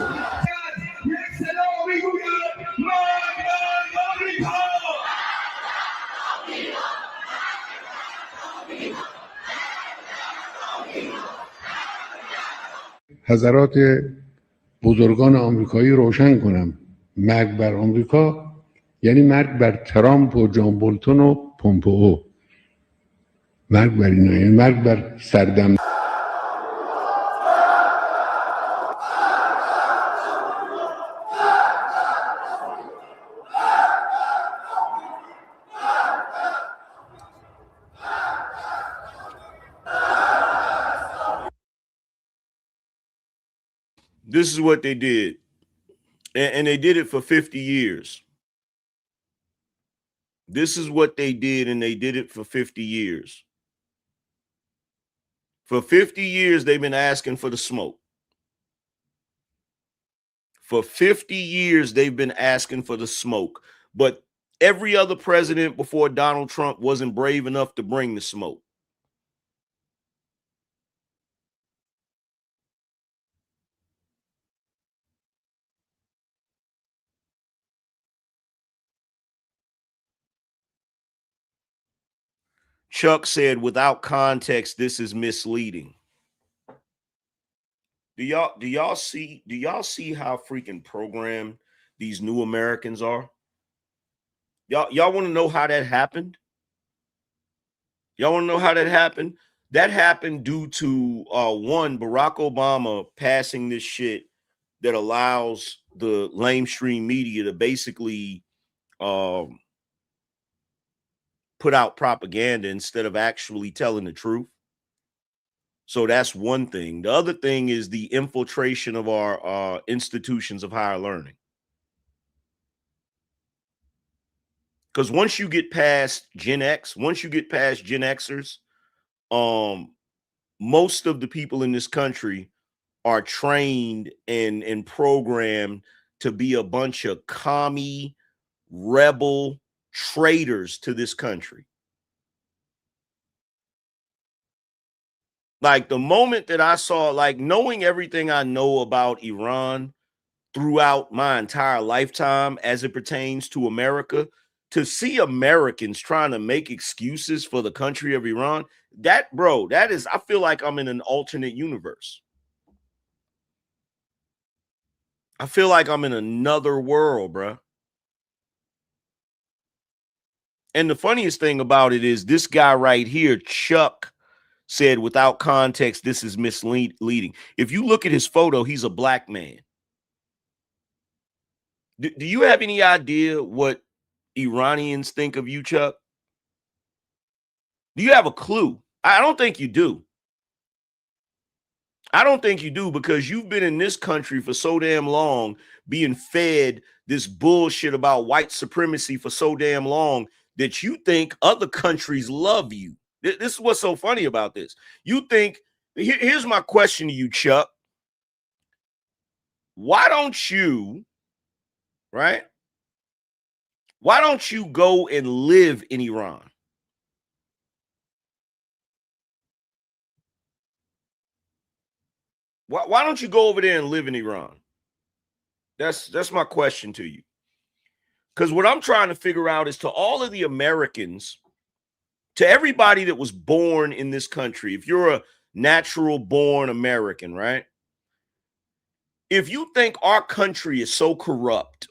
حضرات بزرگان آمریکایی روشن کنم، مرگ بر آمریکا یعنی مرگ بر ترامپ و جان بولتون و پومپئو. مرگ بر اینا یعنی مرگ بر سردم. This is what they did. And they did it for 50 years. This is what they did, and they did it for 50 years. For 50 years, they've been asking for the smoke. For 50 years, they've been asking for the smoke, but every other president before Donald Trump wasn't brave enough to bring the smoke. Chuck said, without context, this is misleading. Do y'all see how freaking programmed these new Americans are? Y'all want to know how that happened? Y'all want to know how that happened? That happened due to one, Barack Obama passing this shit that allows the lamestream media to basically put out propaganda instead of actually telling the truth. So that's one thing. The other thing is the infiltration of our institutions of higher learning. Because once you get past Gen X, once you get past Gen Xers, most of the people in this country are trained and programmed to be a bunch of commie, rebel traitors to this country. Like the moment that I saw, like knowing everything I know about Iran throughout my entire lifetime as it pertains to America, to see Americans trying to make excuses for the country of Iran, that, bro, that is, I feel like I'm in an alternate universe. I feel like I'm in another world, bro. And the funniest thing about it is this guy right here, Chuck, said, without context, this is misleading. If you look at his photo, he's a black man. Do you have any idea what Iranians think of you, Chuck? Do you have a clue? I don't think you do. I don't think you do, because you've been in this country for so damn long, being fed this bullshit about white supremacy for so damn long that you think other countries love you. This is what's so funny about this. You think, here's my question to you, Chuck. Why don't you, right? Why don't you go and live in Iran? Why don't you go over there and live in Iran? That's my question to you. Because what I'm trying to figure out is, to all of the Americans, to everybody that was born in this country, if you're a natural born American, right? If you think our country is so corrupt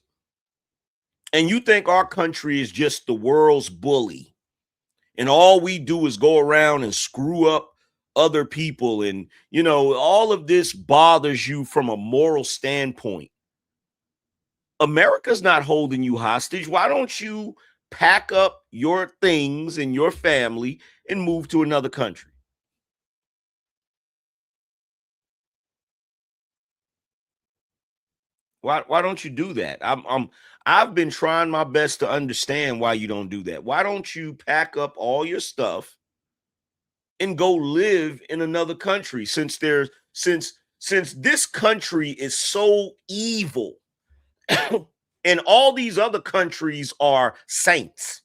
and you think our country is just the world's bully and all we do is go around and screw up other people, and, you know, all of this bothers you from a moral standpoint, America's not holding you hostage. Why don't you pack up your things and your family and move to another country? Why don't you do that? I've been trying my best to understand why you don't do that. Why don't you pack up all your stuff and go live in another country, since this country is so evil and all these other countries are saints.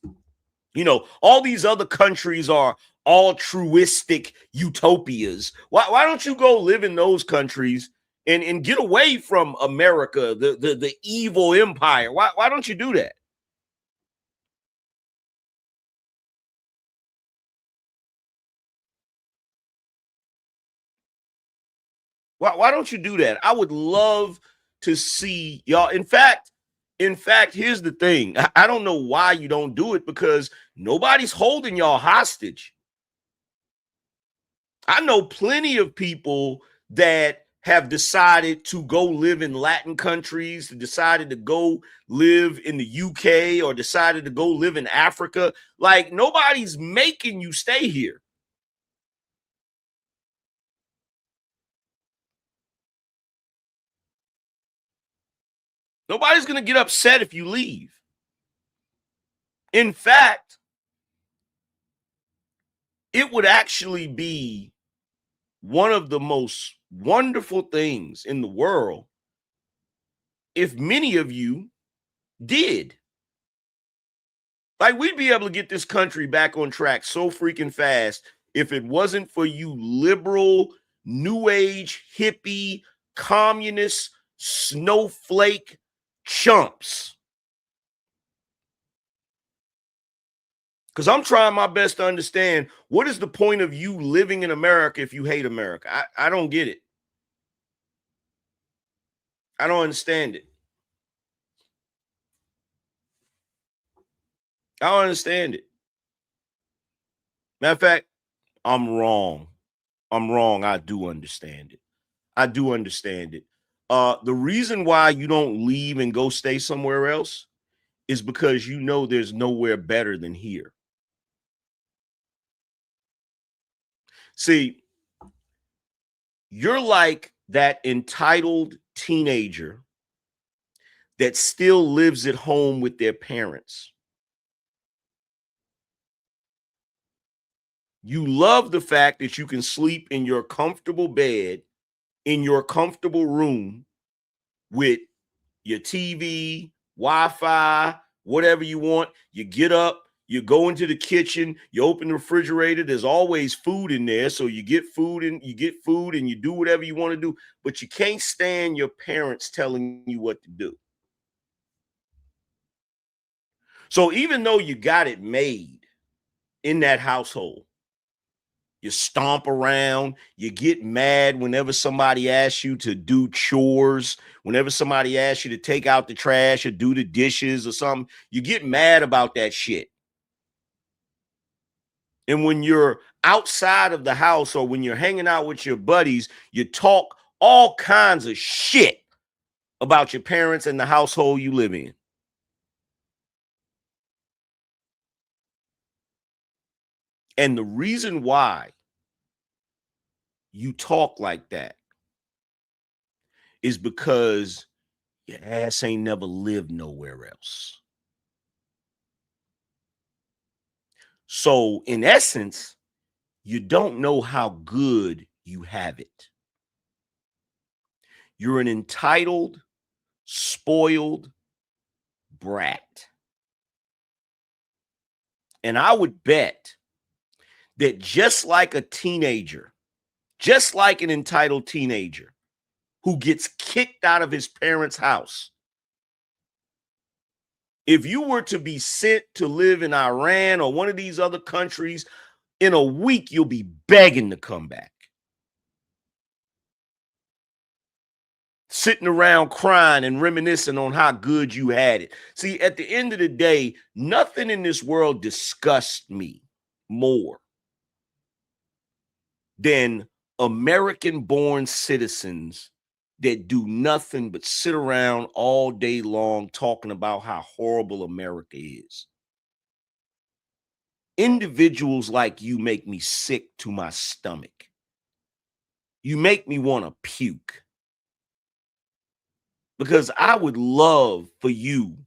You know, all these other countries are altruistic utopias. Why don't you go live in those countries and get away from America, the evil empire? Why don't you do that? Why don't you do that? I would love to see y'all. In fact, here's the thing. I don't know why you don't do it, because nobody's holding y'all hostage. I know plenty of people that have decided to go live in Latin countries, decided to go live in the UK, or decided to go live in Africa. Like, nobody's making you stay here. Nobody's going to get upset if you leave. In fact, it would actually be one of the most wonderful things in the world if many of you did. Like, we'd be able to get this country back on track so freaking fast if it wasn't for you liberal, new age, hippie, communist, snowflake chumps. Because I'm trying my best to understand, what is the point of you living in America if you hate America? I don't get it. I don't understand it. I don't understand it. Matter of fact, I'm wrong. I'm wrong. I do understand it. I do understand it. The reason why you don't leave and go stay somewhere else is because you know there's nowhere better than here. See, you're like that entitled teenager that still lives at home with their parents. You love the fact that you can sleep in your comfortable bed, in your comfortable room with your TV, Wi-Fi, whatever you want. You get up, you go into the kitchen, you open the refrigerator. There's always food in there. So you get food and you do whatever you want to do, but you can't stand your parents telling you what to do. So even though you got it made in that household, you stomp around, you get mad whenever somebody asks you to do chores, whenever somebody asks you to take out the trash or do the dishes or something, you get mad about that shit. And when you're outside of the house or when you're hanging out with your buddies, you talk all kinds of shit about your parents and the household you live in. And the reason why you talk like that is because your ass ain't never lived nowhere else. So in essence, you don't know how good you have it. You're an entitled, spoiled brat. And I would bet that just like a teenager, just like an entitled teenager who gets kicked out of his parents' house, if you were to be sent to live in Iran or one of these other countries, in a week, you'll be begging to come back. Sitting around crying and reminiscing on how good you had it. See, at the end of the day, nothing in this world disgusts me more than American-born citizens that do nothing but sit around all day long talking about how horrible America is. Individuals like you make me sick to my stomach. You make me want to puke. Because I would love for you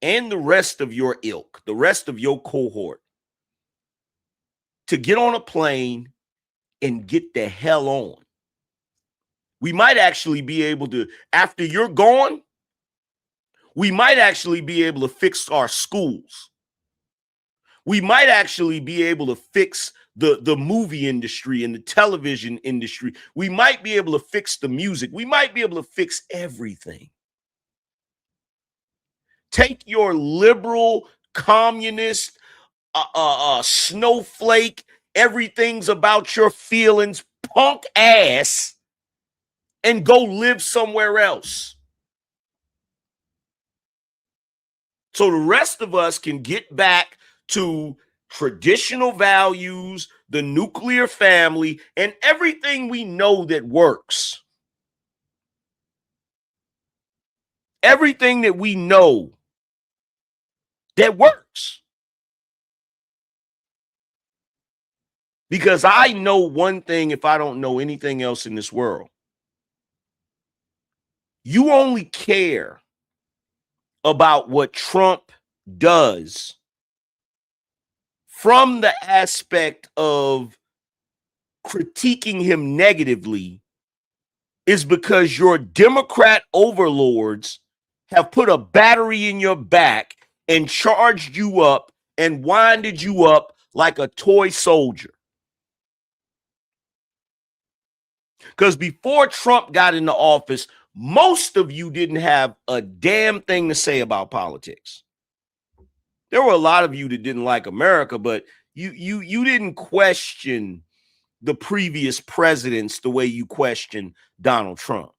and the rest of your ilk, the rest of your cohort, to get on a plane and get the hell on. We might actually be able to, after you're gone, we might actually be able to fix our schools. We might actually be able to fix the movie industry and the television industry. We might be able to fix the music. We might be able to fix everything. Take your liberal, communist, snowflake, everything's about your feelings, punk ass, and go live somewhere else. So the rest of us can get back to traditional values, the nuclear family, and everything we know that works. Everything that we know that works. Because I know one thing if I don't know anything else in this world. You only care about what Trump does from the aspect of critiquing him negatively is because your Democrat overlords have put a battery in your back and charged you up and winded you up like a toy soldier. Because before Trump got into office, most of you didn't have a damn thing to say about politics. There were a lot of you that didn't like America, but you didn't question the previous presidents the way you question Donald Trump.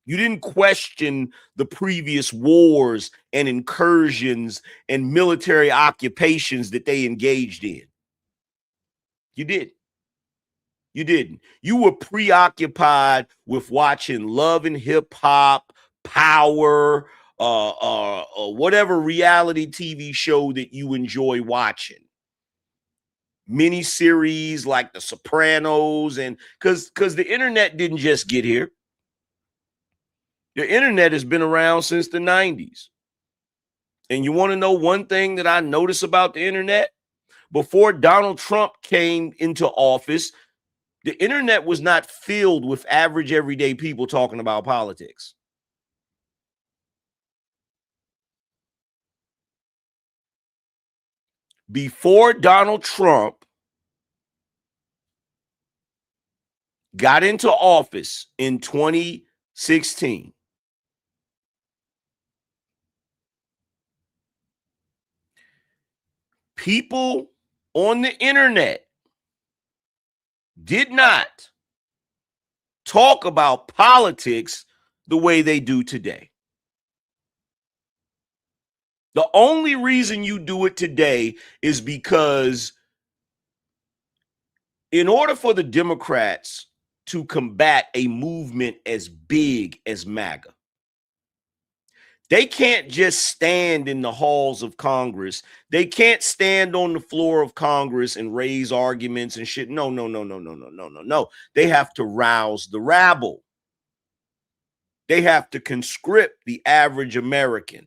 You didn't question the previous wars and incursions and military occupations that they engaged in. You did. You didn't. You were preoccupied with watching Love and Hip Hop, Power, whatever reality TV show that you enjoy watching. Miniseries like The Sopranos, and because the internet didn't just get here. The internet has been around since the 90s. And you want to know one thing that I notice about the internet? Before Donald Trump came into office, the internet was not filled with average, everyday people talking about politics. Before Donald Trump got into office in 2016, people on the internet did not talk about politics the way they do today. The only reason you do it today is because in order for the Democrats to combat a movement as big as MAGA, they can't just stand in the halls of Congress. They can't stand on the floor of Congress and raise arguments and shit. No. They have to rouse the rabble. They have to conscript the average American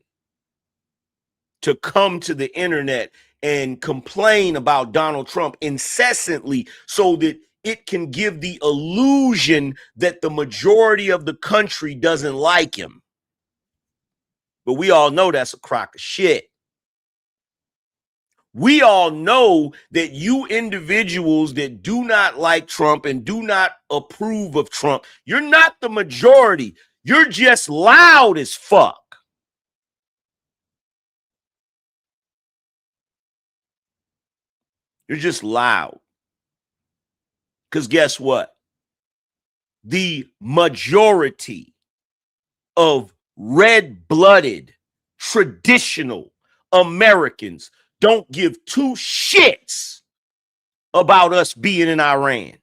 to come to the internet and complain about Donald Trump incessantly so that it can give the illusion that the majority of the country doesn't like him. But we all know that's a crock of shit. We all know that you individuals that do not like Trump and do not approve of Trump, you're not the majority. You're just loud as fuck. You're just loud. Because guess what? The majority of red-blooded, traditional Americans don't give two shits about us being in Iran.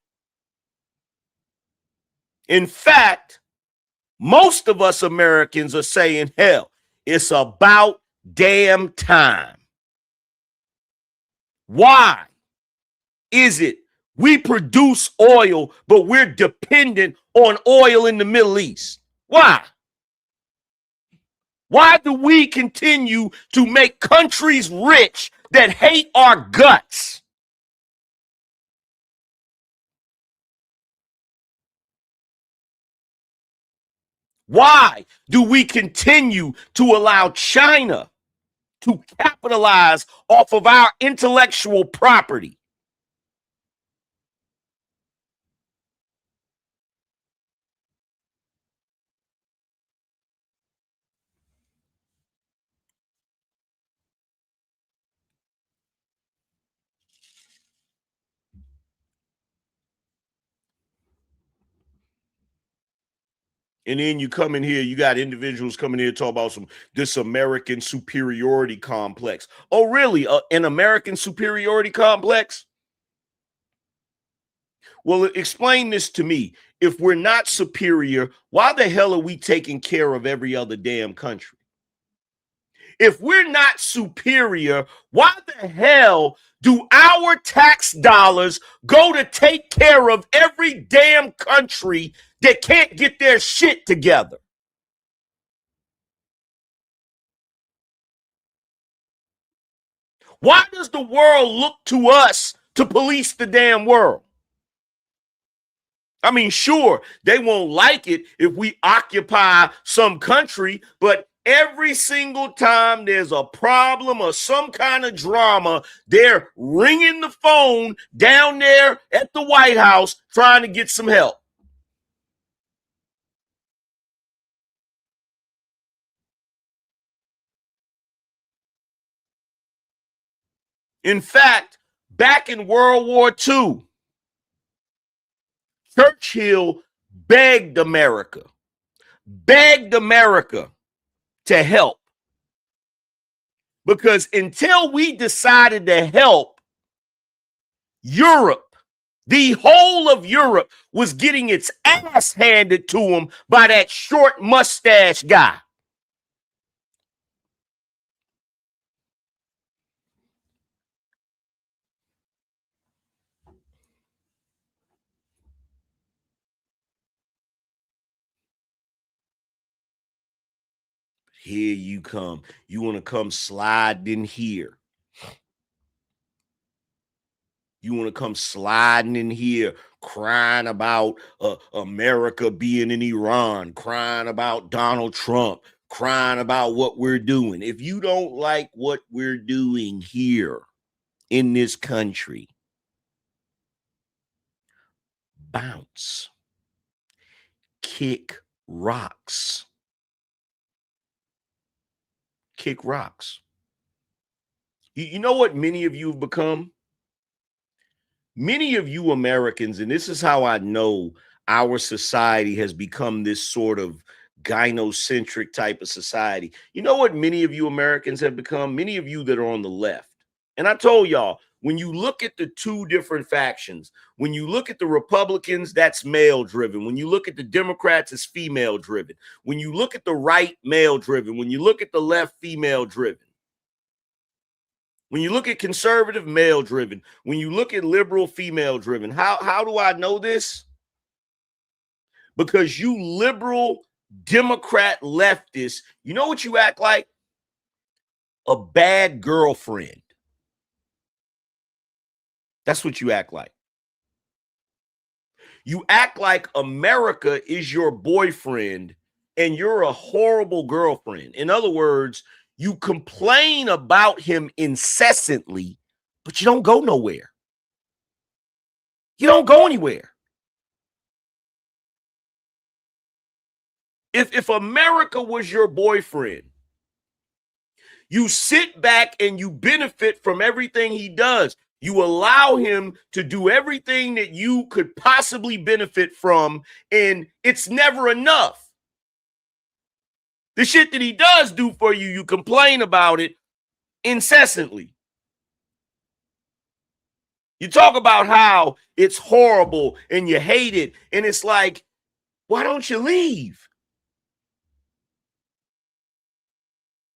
In fact, most of us Americans are saying, hell, it's about damn time. Why is it we produce oil, but we're dependent on oil in the Middle East? Why? Why do we continue to make countries rich that hate our guts? Why do we continue to allow China to capitalize off of our intellectual property? And then you come in here, you got individuals coming here to talk about this American superiority complex. Oh, really? An American superiority complex? Well, explain this to me. If we're not superior, why the hell are we taking care of every other damn country? If we're not superior, why the hell do our tax dollars go to take care of every damn country that can't get their shit together? Why does the world look to us to police the damn world? I mean, sure, they won't like it if we occupy some country, but every single time there's a problem or some kind of drama, they're ringing the phone down there at the White House trying to get some help. In fact, back in World War II, Churchill begged America to help. Because until we decided to help, Europe, the whole of Europe, was getting its ass handed to them by that short mustache guy. Here you come. You want to come slide in here. You want to come sliding in here, crying about America being in Iran, crying about Donald Trump, crying about what we're doing. If you don't like what we're doing here in this country, bounce, kick rocks. Kick rocks. You know what many of you have become? Many of you Americans, and this is how I know our society has become this sort of gynocentric type of society. You know what many of you Americans have become? Many of you that are on the left. And I told y'all, when you look at the two different factions, when you look at the Republicans, that's male driven. When you look at the Democrats, it's female driven. When you look at the right, male driven. When you look at the left, female driven. When you look at conservative, male driven. When you look at liberal, female driven. How do I know this? Because you liberal Democrat leftists, you know what you act like? A bad girlfriend. That's what you act like. You act like America is your boyfriend and you're a horrible girlfriend. In other words, you complain about him incessantly, but you don't go nowhere. You don't go anywhere. If America was your boyfriend, you sit back and you benefit from everything he does. You allow him to do everything that you could possibly benefit from, and it's never enough. The shit that he does do for you, you complain about it incessantly. You talk about how it's horrible and you hate it, and it's like, why don't you leave?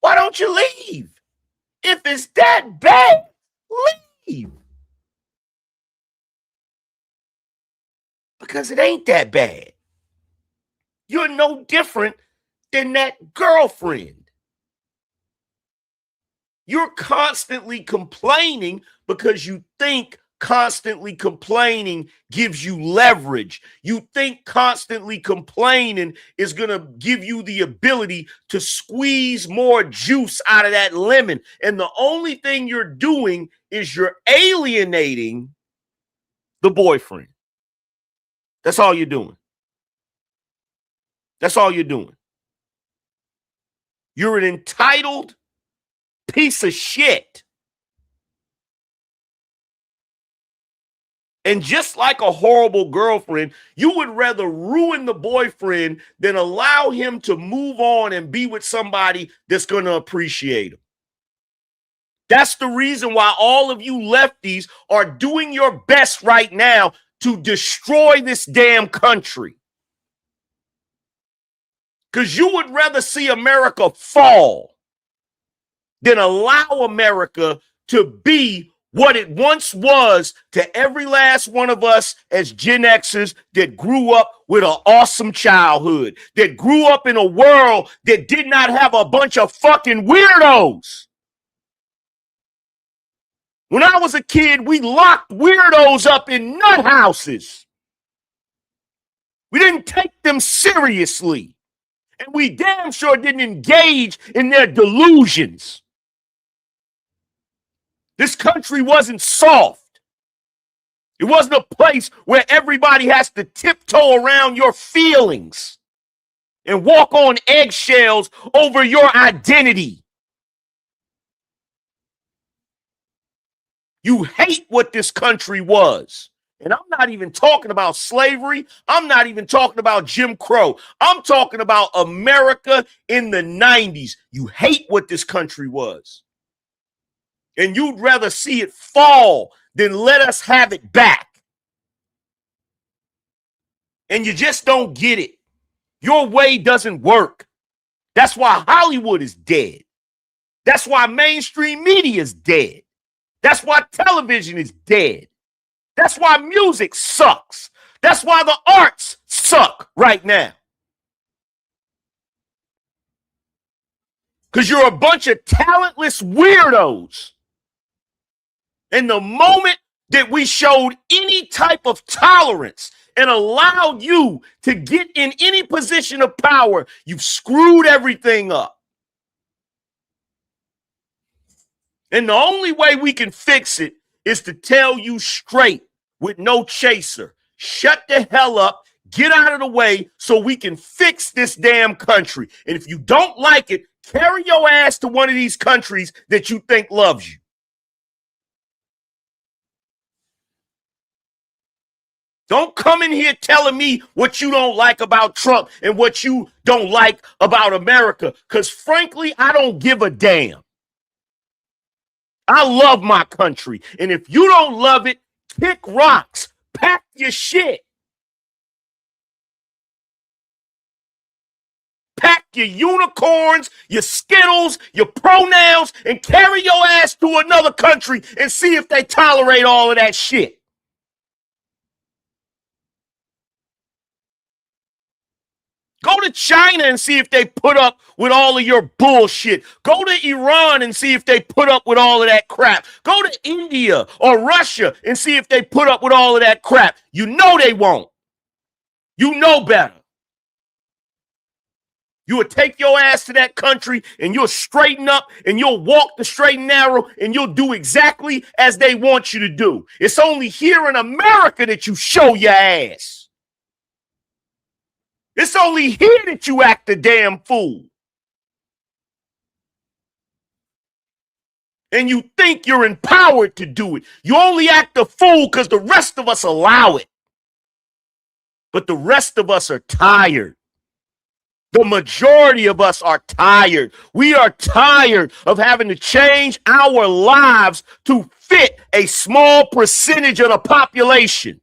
Why don't you leave? If it's that bad, leave. Because it ain't that bad. You're no different than that girlfriend. You're constantly complaining because you think constantly complaining gives you leverage. You think constantly complaining is going to give you the ability to squeeze more juice out of that lemon. And the only thing you're doing is you're alienating the boyfriend. That's all you're doing. That's all you're doing. You're an entitled piece of shit. And just like a horrible girlfriend, you would rather ruin the boyfriend than allow him to move on and be with somebody that's going to appreciate him. That's the reason why all of you lefties are doing your best right now to destroy this damn country. Because you would rather see America fall than allow America to be what it once was to every last one of us as Gen Xers that grew up with an awesome childhood, that grew up in a world that did not have a bunch of fucking weirdos. When I was a kid, we locked weirdos up in nut houses. We didn't take them seriously. And we damn sure didn't engage in their delusions. This country wasn't soft. It wasn't a place where everybody has to tiptoe around your feelings and walk on eggshells over your identity. You hate what this country was. And I'm not even talking about slavery. I'm not even talking about Jim Crow. I'm talking about America in the 90s. You hate what this country was. And you'd rather see it fall than let us have it back. And you just don't get it. Your way doesn't work. That's why Hollywood is dead. That's why mainstream media is dead. That's why television is dead. That's why music sucks. That's why the arts suck right now. Because you're a bunch of talentless weirdos. And the moment that we showed any type of tolerance and allowed you to get in any position of power, you've screwed everything up. And the only way we can fix it is to tell you straight with no chaser. Shut the hell up. Get out of the way so we can fix this damn country. And if you don't like it, carry your ass to one of these countries that you think loves you. Don't come in here telling me what you don't like about Trump and what you don't like about America, because frankly, I don't give a damn. I love my country, and if you don't love it, kick rocks, pack your shit. Pack your unicorns, your Skittles, your pronouns, and carry your ass to another country and see if they tolerate all of that shit. Go to China and see if they put up with all of your bullshit. Go to Iran and see if they put up with all of that crap. Go to India or Russia and see if they put up with all of that crap. You know they won't. You know better. You will take your ass to that country and you'll straighten up and you'll walk the straight and narrow and you'll do exactly as they want you to do. It's only here in America that you show your ass. It's only here that you act a damn fool. And you think you're empowered to do it. You only act a fool because the rest of us allow it. But the rest of us are tired. The majority of us are tired. We are tired of having to change our lives to fit a small percentage of the population.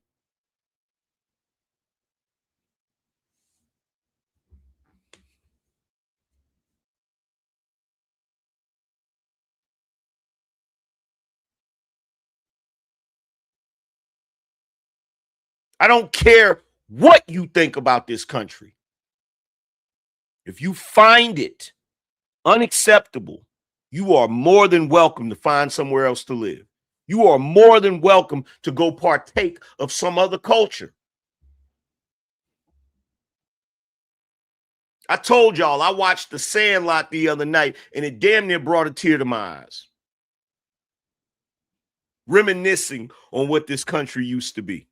I don't care what you think about this country. If you find it unacceptable, you are more than welcome to find somewhere else to live. You are more than welcome to go partake of some other culture. I told y'all I watched The Sandlot the other night, and it damn near brought a tear to my eyes. Reminiscing on what this country used to be.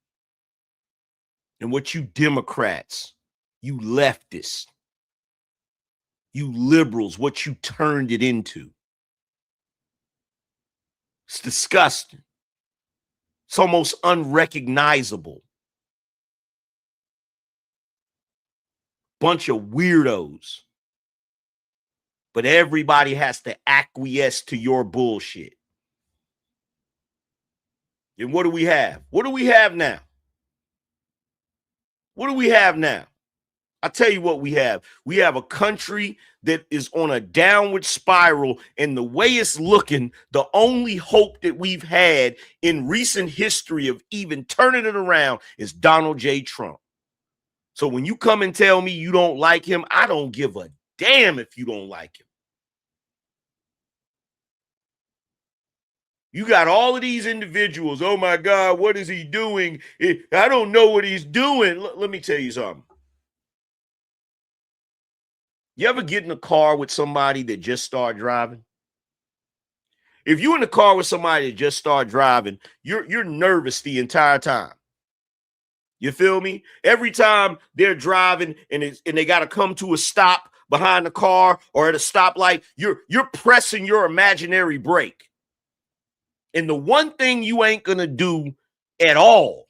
And what you Democrats, you leftists, you liberals, what you turned it into. It's disgusting. It's almost unrecognizable. Bunch of weirdos. But everybody has to acquiesce to your bullshit. And what do we have? What do we have now? What do we have now? I'll tell you what we have. We have a country that is on a downward spiral, and the way it's looking, the only hope that we've had in recent history of even turning it around is Donald J. Trump. So when you come and tell me you don't like him, I don't give a damn if you don't like him. You got all of these individuals. Oh my God, what is he doing? I don't know what he's doing. Let me tell you something. You ever get in a car with somebody that just started driving? If you're in the car with somebody that just started driving, you're nervous the entire time. You feel me? Every time they're driving and they got to come to a stop behind the car or at a stoplight, you're pressing your imaginary brake. And the one thing you ain't gonna do at all,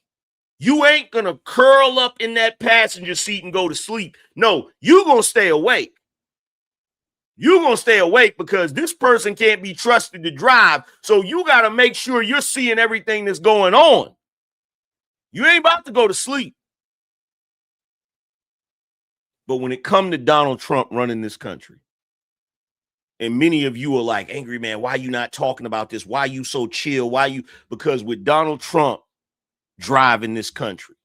you ain't gonna curl up in that passenger seat and go to sleep. No, you're gonna stay awake. You're going to stay awake because this person can't be trusted to drive. So you got to make sure you're seeing everything that's going on. You ain't about to go to sleep. But when it comes to Donald Trump running this country, and many of you are like, Angry Man, why are you not talking about this? Why are you so chill? Because with Donald Trump driving this country,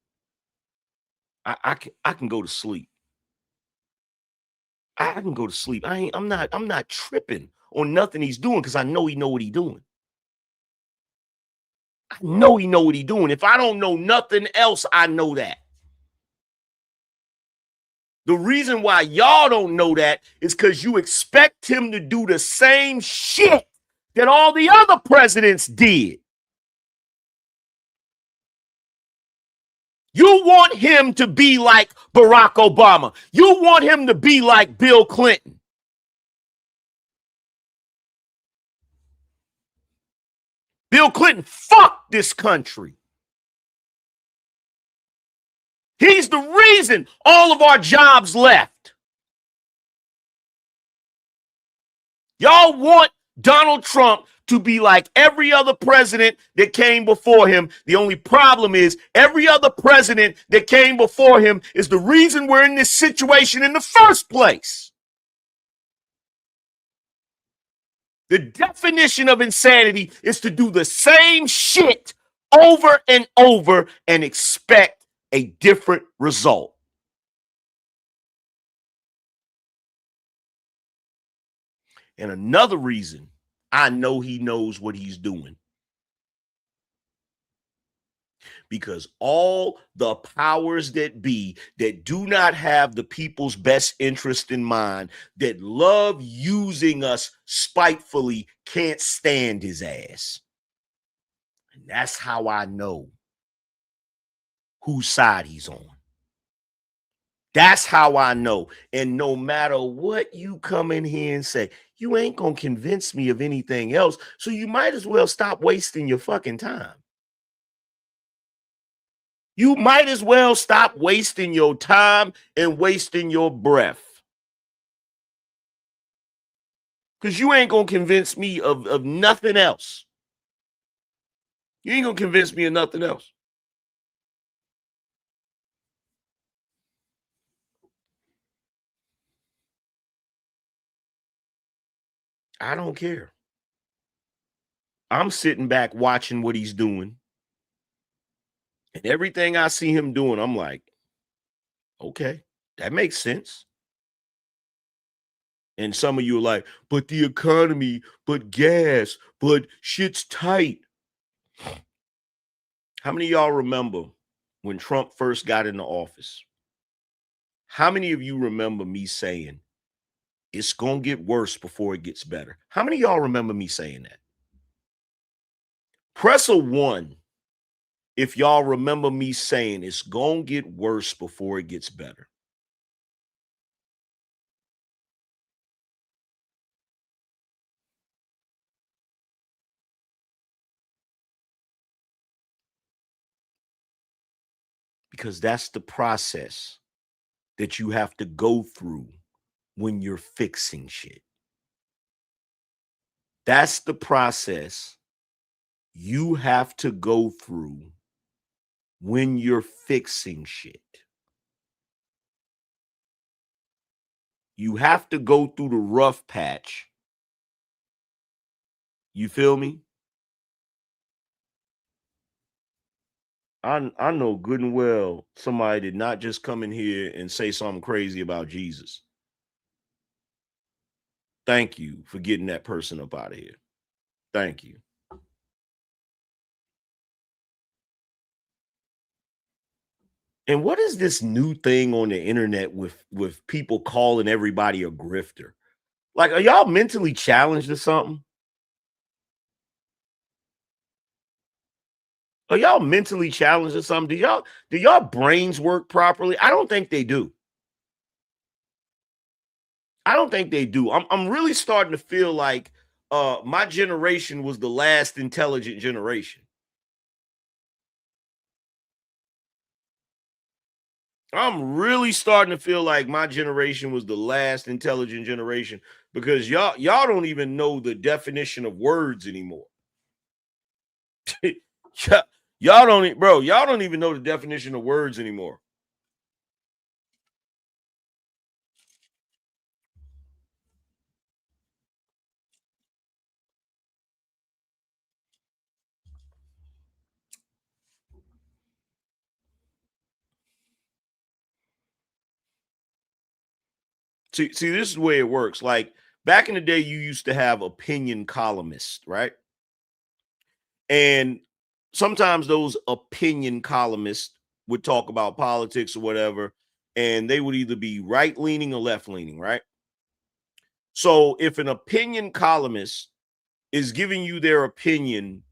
I can go to sleep. I can go to sleep. I'm not tripping on nothing he's doing because I know he know what he's doing. I know he know what he's doing. If I don't know nothing else, I know that. The reason why y'all don't know that is because you expect him to do the same shit that all the other presidents did. You want him to be like Barack Obama. You want him to be like Bill Clinton. Bill Clinton fucked this country. He's the reason all of our jobs left. Y'all want Donald Trump to be like every other president that came before him. The only problem is every other president that came before him is the reason we're in this situation in the first place. The definition of insanity is to do the same shit over and over and expect a different result. And another reason I know he knows what he's doing, because all the powers that be that do not have the people's best interest in mind, that love using us spitefully, can't stand his ass. And that's how I know whose side he's on. That's how I know. And no matter what you come in here and say, you ain't going to convince me of anything else. So you might as well stop wasting your fucking time. You might as well stop wasting your time and wasting your breath. Because you ain't going to convince me of nothing else. You ain't going to convince me of nothing else. I don't care. I'm sitting back watching what he's doing. And everything I see him doing, I'm like, okay, that makes sense. And some of you are like, but the economy, but gas, but shit's tight. How many of y'all remember when Trump first got into office? How many of you remember me saying, it's going to get worse before it gets better? How many of y'all remember me saying that? Press a 1 if y'all remember me saying it's going to get worse before it gets better. Because that's the process that you have to go through when you're fixing shit. That's the process you have to go through when you're fixing shit. You have to go through the rough patch. You feel me? I know good and well somebody did not just come in here and say something crazy about Jesus. Thank you for getting that person up out of here. Thank you. And what is this new thing on the internet with people calling everybody a grifter? Like, are y'all mentally challenged or something? Are y'all mentally challenged or something? Do y'all brains work properly? I don't think they do. I don't think they do. I'm really starting to feel like my generation was the last intelligent generation. I'm really starting to feel like my generation was the last intelligent generation because y'all don't even know the definition of words anymore. Y'all don't even know the definition of words anymore. See, this is the way it works. Like back in the day, you used to have opinion columnists, right? And sometimes those opinion columnists would talk about politics or whatever, and they would either be right leaning or left leaning, right? So if an opinion columnist is giving you their opinion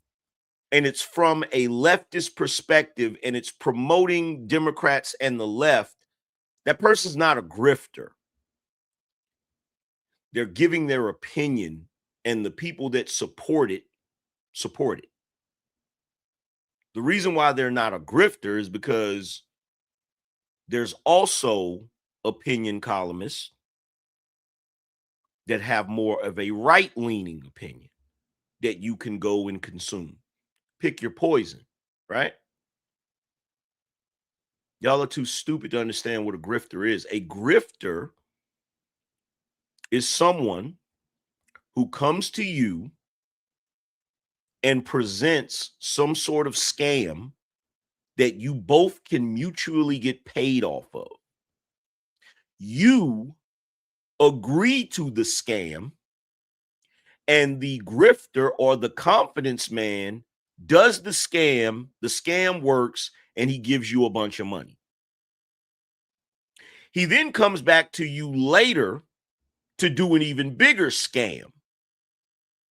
and it's from a leftist perspective and it's promoting Democrats and the left, that person's not a grifter. They're giving their opinion, and the people that support it support it. The reason why they're not a grifter is because there's also opinion columnists that have more of a right-leaning opinion that you can go and consume. Pick your poison, right? Y'all are too stupid to understand what a grifter is. A grifter is someone who comes to you and presents some sort of scam that you both can mutually get paid off of. You agree to the scam, and the grifter or the confidence man does the scam works, and he gives you a bunch of money. He then comes back to you later to do an even bigger scam.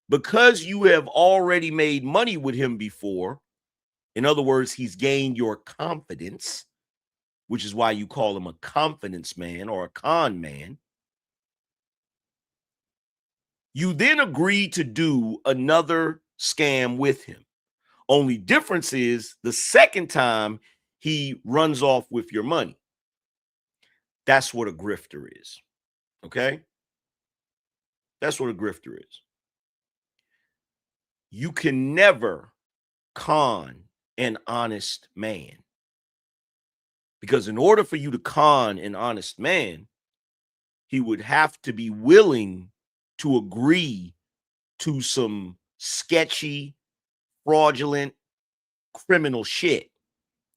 Because you have already made money with him before, in other words, he's gained your confidence, which is why you call him a confidence man or a con man. You then agree to do another scam with him. Only difference is the second time he runs off with your money. That's what a grifter is. Okay? That's what a grifter is. You can never con an honest man. Because in order for you to con an honest man, he would have to be willing to agree to some sketchy, fraudulent, criminal shit.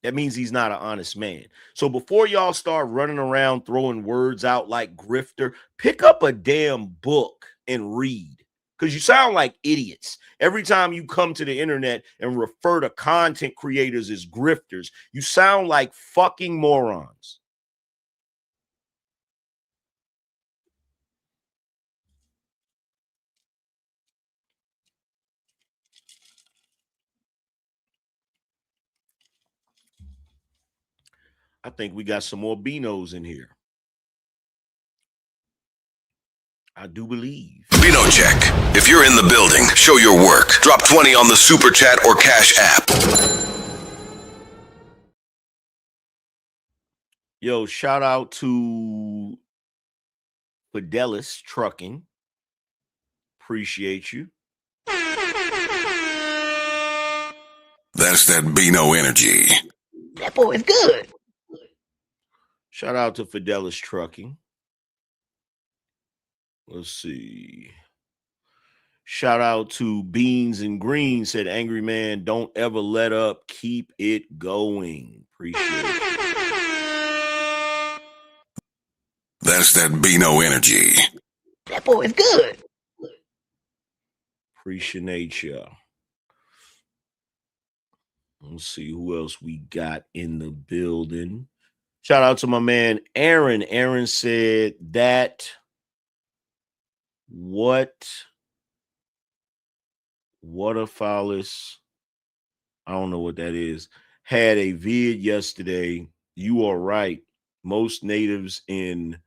That means he's not an honest man. So before y'all start running around throwing words out like grifter, pick up a damn book and read. Because you sound like idiots. Every time you come to the internet and refer to content creators as grifters, you sound like fucking morons. I think we got some more BINOs in here. I do believe. BINO check. If you're in the building, show your work. Drop 20 on the Super Chat or Cash App. Yo, shout out to Fidelis Trucking. Appreciate you. That's that BINO energy. That boy is good. Shout out to Fidelis Trucking. Let's see. Shout out to Beans and Green, said Angry Man, don't ever let up. Keep it going. Appreciate it. That's that BINO energy. That boy is good. Appreciate ya. Let's see who else we got in the building. Shout out to my man Aaron. Aaron said that waterfowlis, I don't know what that is, had a vid yesterday. You are right. Most natives in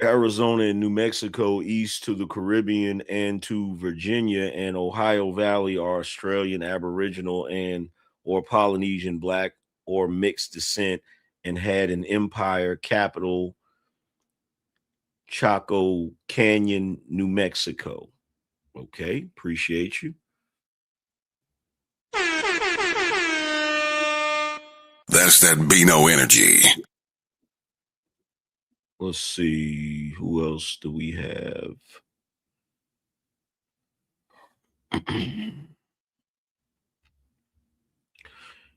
Arizona and New Mexico, east to the Caribbean and to Virginia and Ohio Valley are Australian Aboriginal and or Polynesian Black or mixed descent and had an empire capital, Chaco Canyon, New Mexico. Okay, appreciate you. That's that BINO energy. Let's see, who else do we have?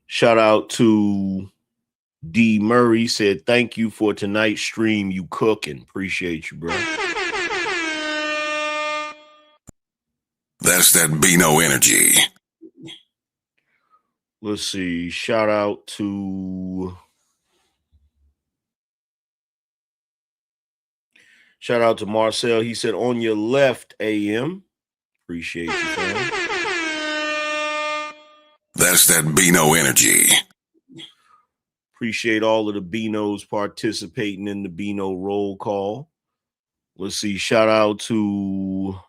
Shout out to D. Murray, said, thank you for tonight's stream. You cooking. Appreciate you, bro. That's that BINO energy. Let's see. Shout out to Marcel. He said, on your left, AM. Appreciate you, fam. That's that BINO energy. Appreciate all of the BINOs participating in the BINO roll call. Let's see. Shout out to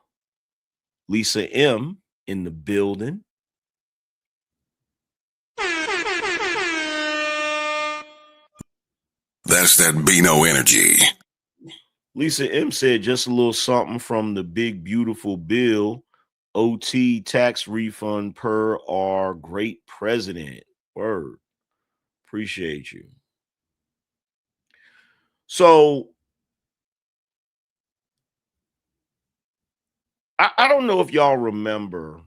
Lisa M in the building. That's that BINO energy. Lisa M said, just a little something from the big, beautiful bill. OT tax refund per our great president. Word. Appreciate you. So I don't know if y'all remember.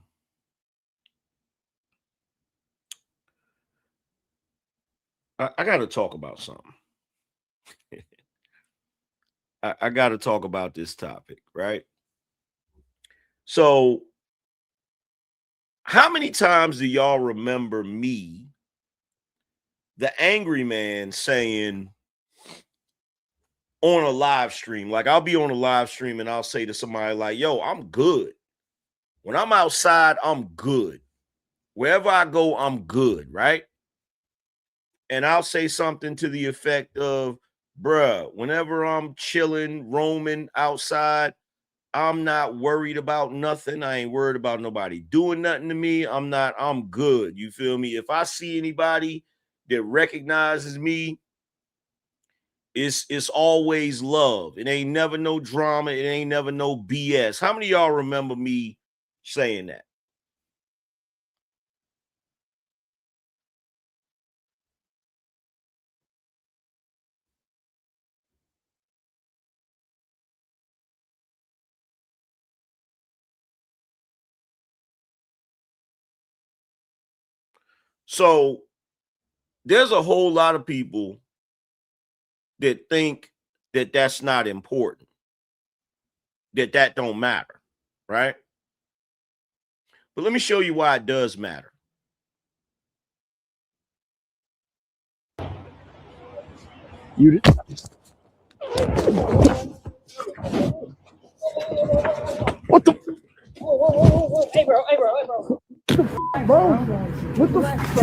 I got to talk about something. I got to talk about this topic, right? So how many times do y'all remember me, the angry man, saying on a live stream, like I'll be on a live stream and I'll say to somebody like, yo, I'm good. When I'm outside, I'm good. Wherever I go, I'm good, right? And I'll say something to the effect of, bruh, whenever I'm chilling, roaming outside, I'm not worried about nothing. I ain't worried about nobody doing nothing to me. I'm good. You feel me? If I see anybody that recognizes me, it's always love. It ain't never no drama. It ain't never no BS. How many of y'all remember me saying that? So there's a whole lot of people that think that that's not important, that don't matter, right? But let me show you why it does matter. You what the? Hey, bro. Bro, what the f,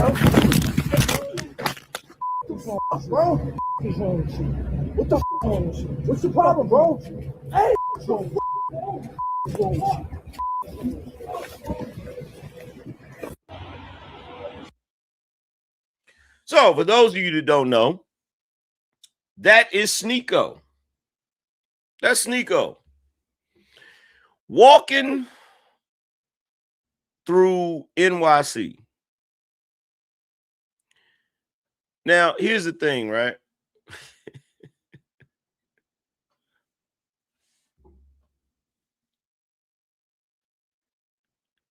bro? What the f wrong with you? What's the problem, bro? Hey, bro. So for those of you that don't know, that is Sneeko. That's Sneeko. Walking through NYC. Now, here's the thing, right?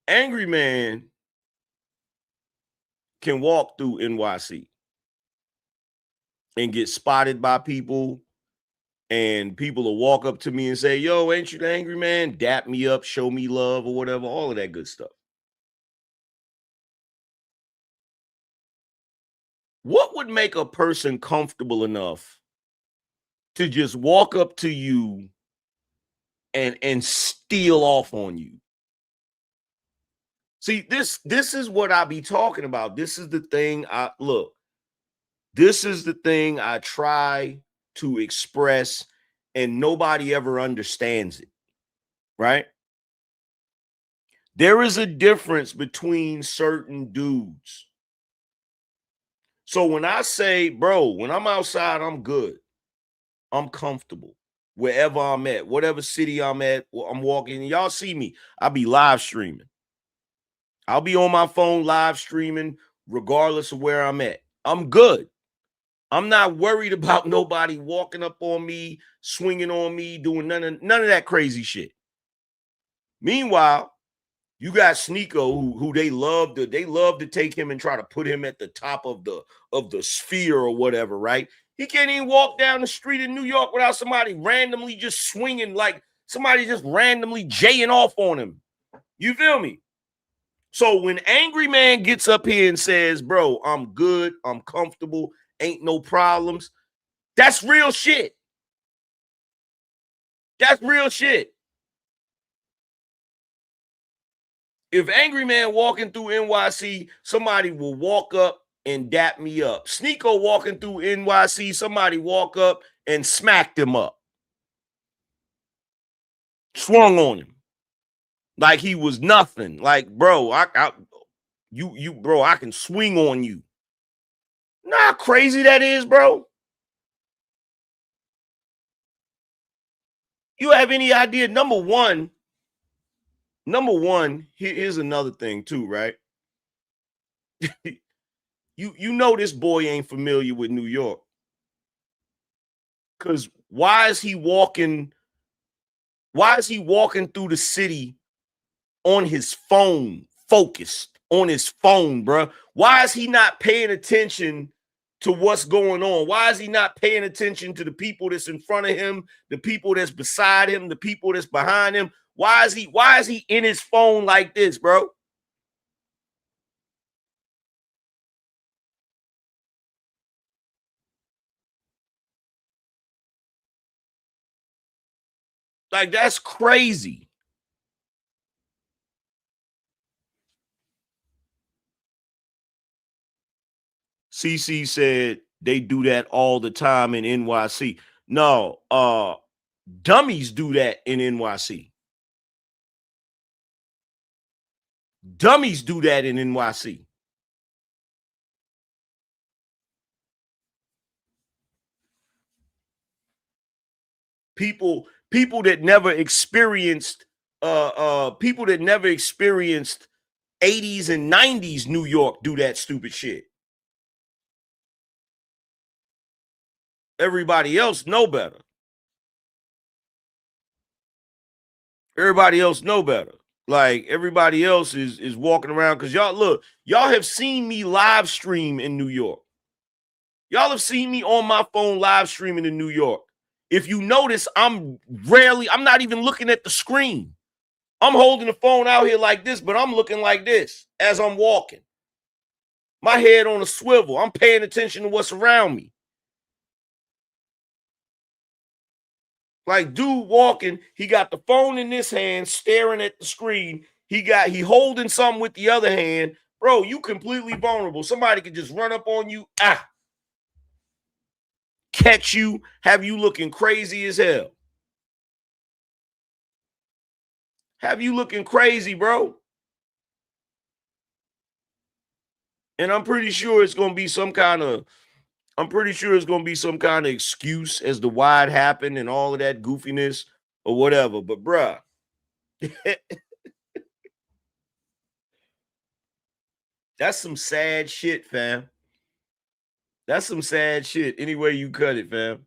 Angry Man can walk through NYC and get spotted by people, and people will walk up to me and say, yo, ain't you the Angry Man? Dap me up, show me love or whatever, all of that good stuff. what would make a person comfortable enough to just walk up to you and steal off on you? See, this is what I be talking about. This is the thing this is the thing I try to express, and nobody ever understands it, right? There is a difference between certain dudes. So when I say, bro, when I'm outside, I'm good. I'm comfortable wherever I'm at, whatever city I'm at, I'm walking. Y'all see me. I'll be live streaming. I'll be on my phone live streaming regardless of where I'm at. I'm good. I'm not worried about nobody walking up on me, swinging on me, doing none of that crazy shit. Meanwhile, you got Sneeko, who they love to take him and try to put him at the top of the sphere or whatever, right? He can't even walk down the street in New York without somebody randomly just swinging, like somebody just randomly jaying off on him. You feel me? So when Angryman gets up here and says, bro, I'm good, I'm comfortable, ain't no problems, that's real shit. That's real shit. If Angryman walking through NYC, somebody will walk up and dap me up. Sneeko walking through NYC, somebody walk up and smacked him up. Swung on him. Like he was nothing. Like, bro, bro, I can swing on you. Know how crazy that is, bro? You have any idea? Number one, here's another thing too, right? you know this boy ain't familiar with New York. Because why is he walking through the city on his phone, focused on his phone, bro? Why is he not paying attention to what's going on? Why is he not paying attention to the people that's in front of him, the people that's beside him, the people that's behind him? Why is he in his phone like this, bro? Like, that's crazy. CC said they do that all the time in NYC. No, dummies do that in NYC. Dummies do that in NYC. People that never experienced 80s and 90s New York do that stupid shit. Everybody else know better. Everybody else know better. Like, everybody else is walking around, because y'all have seen me live stream in New York. Y'all have seen me on my phone live streaming in New York. If you notice, I'm not even looking at the screen. I'm holding the phone out here like this, but I'm looking like this as I'm walking. My head on a swivel. I'm paying attention to what's around me. Like, dude walking, he got the phone in this hand, staring at the screen. He holding something with the other hand. Bro, you completely vulnerable. Somebody could just run up on you, catch you, have you looking crazy as hell. Have you looking crazy, bro? And I'm pretty sure it's going to be some kind of excuse as to why it happened and all of that goofiness or whatever. But bruh, that's some sad shit, fam. That's some sad shit. Any way you cut it, fam.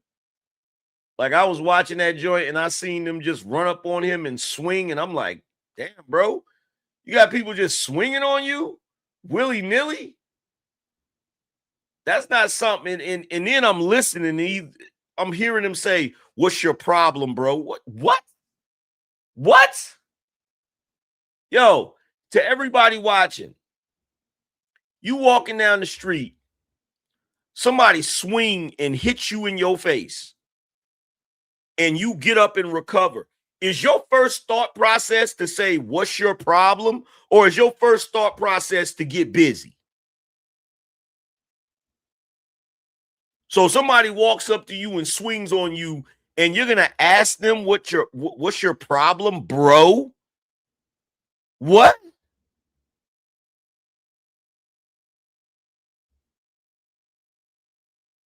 Like, I was watching that joint and I seen them just run up on him and swing, and I'm like, damn, bro, you got people just swinging on you willy-nilly? That's not something. And then I'm listening, I'm hearing him say, "What's your problem, bro?" What? Yo, to everybody watching, you walking down the street, somebody swing and hit you in your face and you get up and recover, is your first thought process to say, what's your problem? Or is your first thought process to get busy? So somebody walks up to you and swings on you, and you're going to ask them what's your problem, bro? What?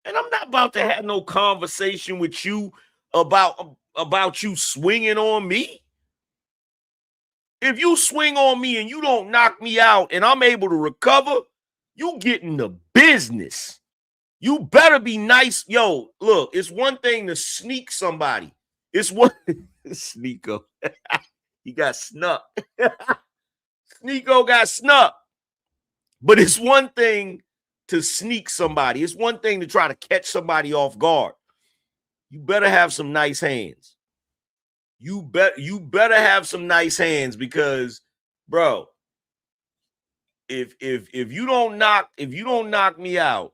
And I'm not about to have no conversation with you about you swinging on me. If you swing on me and you don't knock me out and I'm able to recover, you get in the business. You better be nice. Yo, look, it's one thing to sneak somebody. It's one Sneeko. He got snuck. Sneeko got snuck. But it's one thing to sneak somebody. It's one thing to try to catch somebody off guard. You better have some nice hands. You better have some nice hands, because, bro, if you don't knock me out,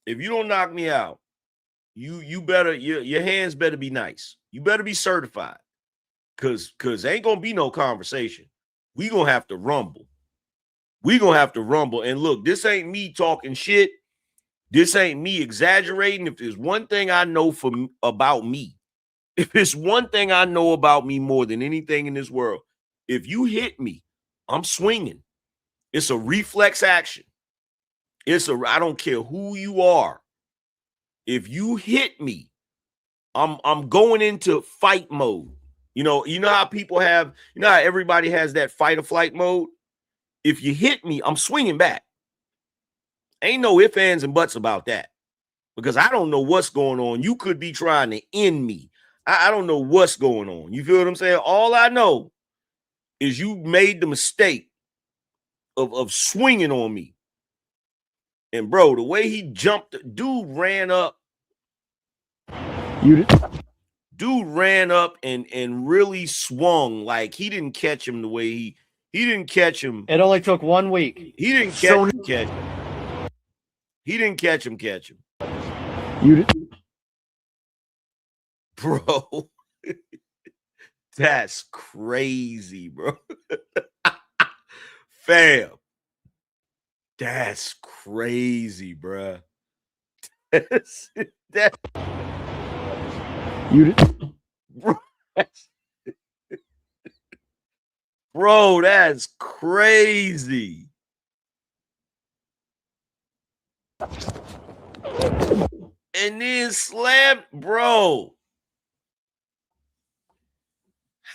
you better, your hands better be nice. You better be certified, because ain't gonna be no conversation. We gonna have to rumble. And look, this ain't me talking shit. This ain't me exaggerating. If there's one thing I know about me, if it's one thing I know about me more than anything in this world, if you hit me, I'm swinging. It's a reflex action. I don't care who you are. If you hit me, I'm going into fight mode. You know how people have, how everybody has that fight or flight mode? If you hit me, I'm swinging back. Ain't no ifs, ands, and buts about that, because I don't know what's going on. You could be trying to end me. I don't know what's going on. You feel what I'm saying? All I know is you made the mistake of swinging on me. And, bro, the way he jumped, dude ran up. Dude ran up and really swung. Like, he didn't catch him the way he didn't catch him. It only took 1 week. He didn't catch him. He didn't catch him. Bro, that's crazy, bro. Fam, that's crazy, bro. Bro, that's crazy. And then slam, bro.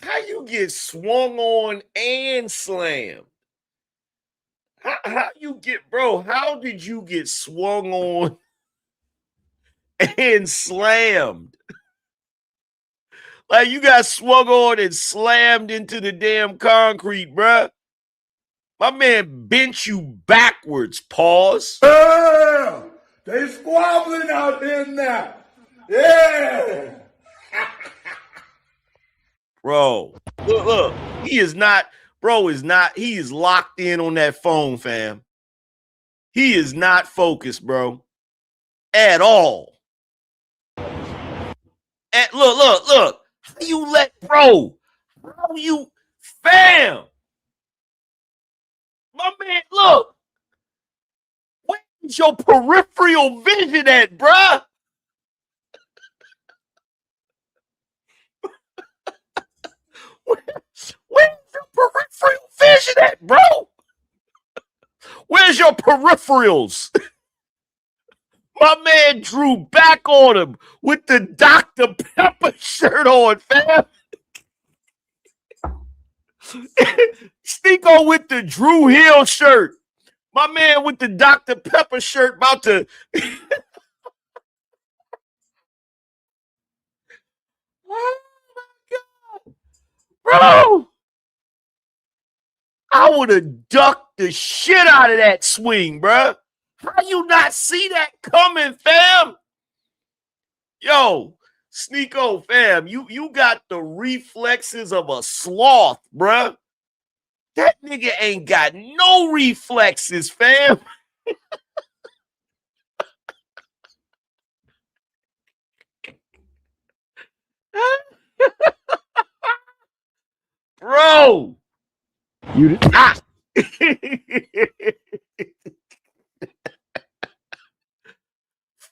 How you get swung on and slammed? How you get, bro? How did you get swung on and slammed? Like, you got swung on and slammed into the damn concrete, bruh. My man bent you backwards. Pause. Yeah, they squabbling out there now. Yeah. Bro, look, he is not, he is locked in on that phone, fam. He is not focused, bro, at all. Look, how you let, bro, how you, fam, my man, look, where's your peripheral vision at, bruh? Where's your peripheral vision at, bro? Where's your peripherals? My man drew back on him with the Dr. Pepper shirt on, fam. Sneeko with the Drew Hill shirt. My man with the Dr. Pepper shirt about to... Oh my God. Bro, I would have ducked the shit out of that swing, bro. How you not see that coming, fam? Yo, Sneeko, fam, you got the reflexes of a sloth, bruh. That nigga ain't got no reflexes, fam. Bro. You ah.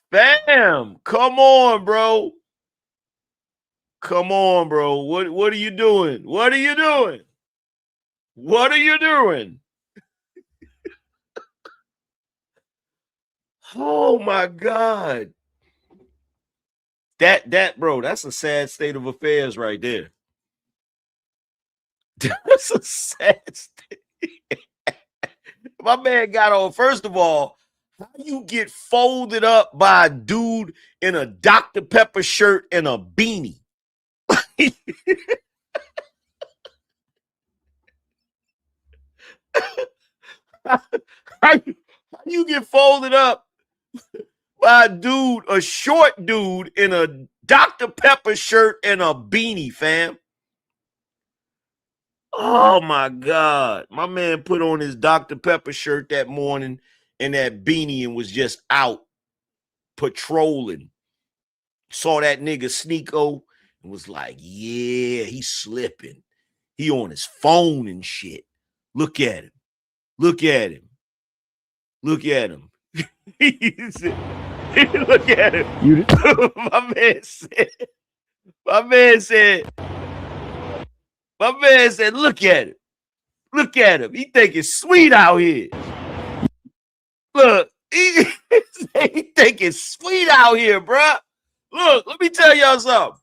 Bam. Come on, bro. Come on, bro. What are you doing? What are you doing? What are you doing? Oh my God. That bro, that's a sad state of affairs right there. That's a sad state. My man got on, first of all, how you get folded up by a dude in a Dr. Pepper shirt and a beanie? How you get folded up by a dude, a short dude in a Dr. Pepper shirt and a beanie, fam? Oh my God. My man put on his Dr. Pepper shirt that morning and that beanie and was just out patrolling. Saw that nigga Sneeko and was like, yeah, he's slipping. He on his phone and shit. Look at him. Look at him. Look at him. Look at him. My man said, look at him. Look at him. He think it's sweet out here. Look, he think it's sweet out here, bruh. Look, let me tell y'all something.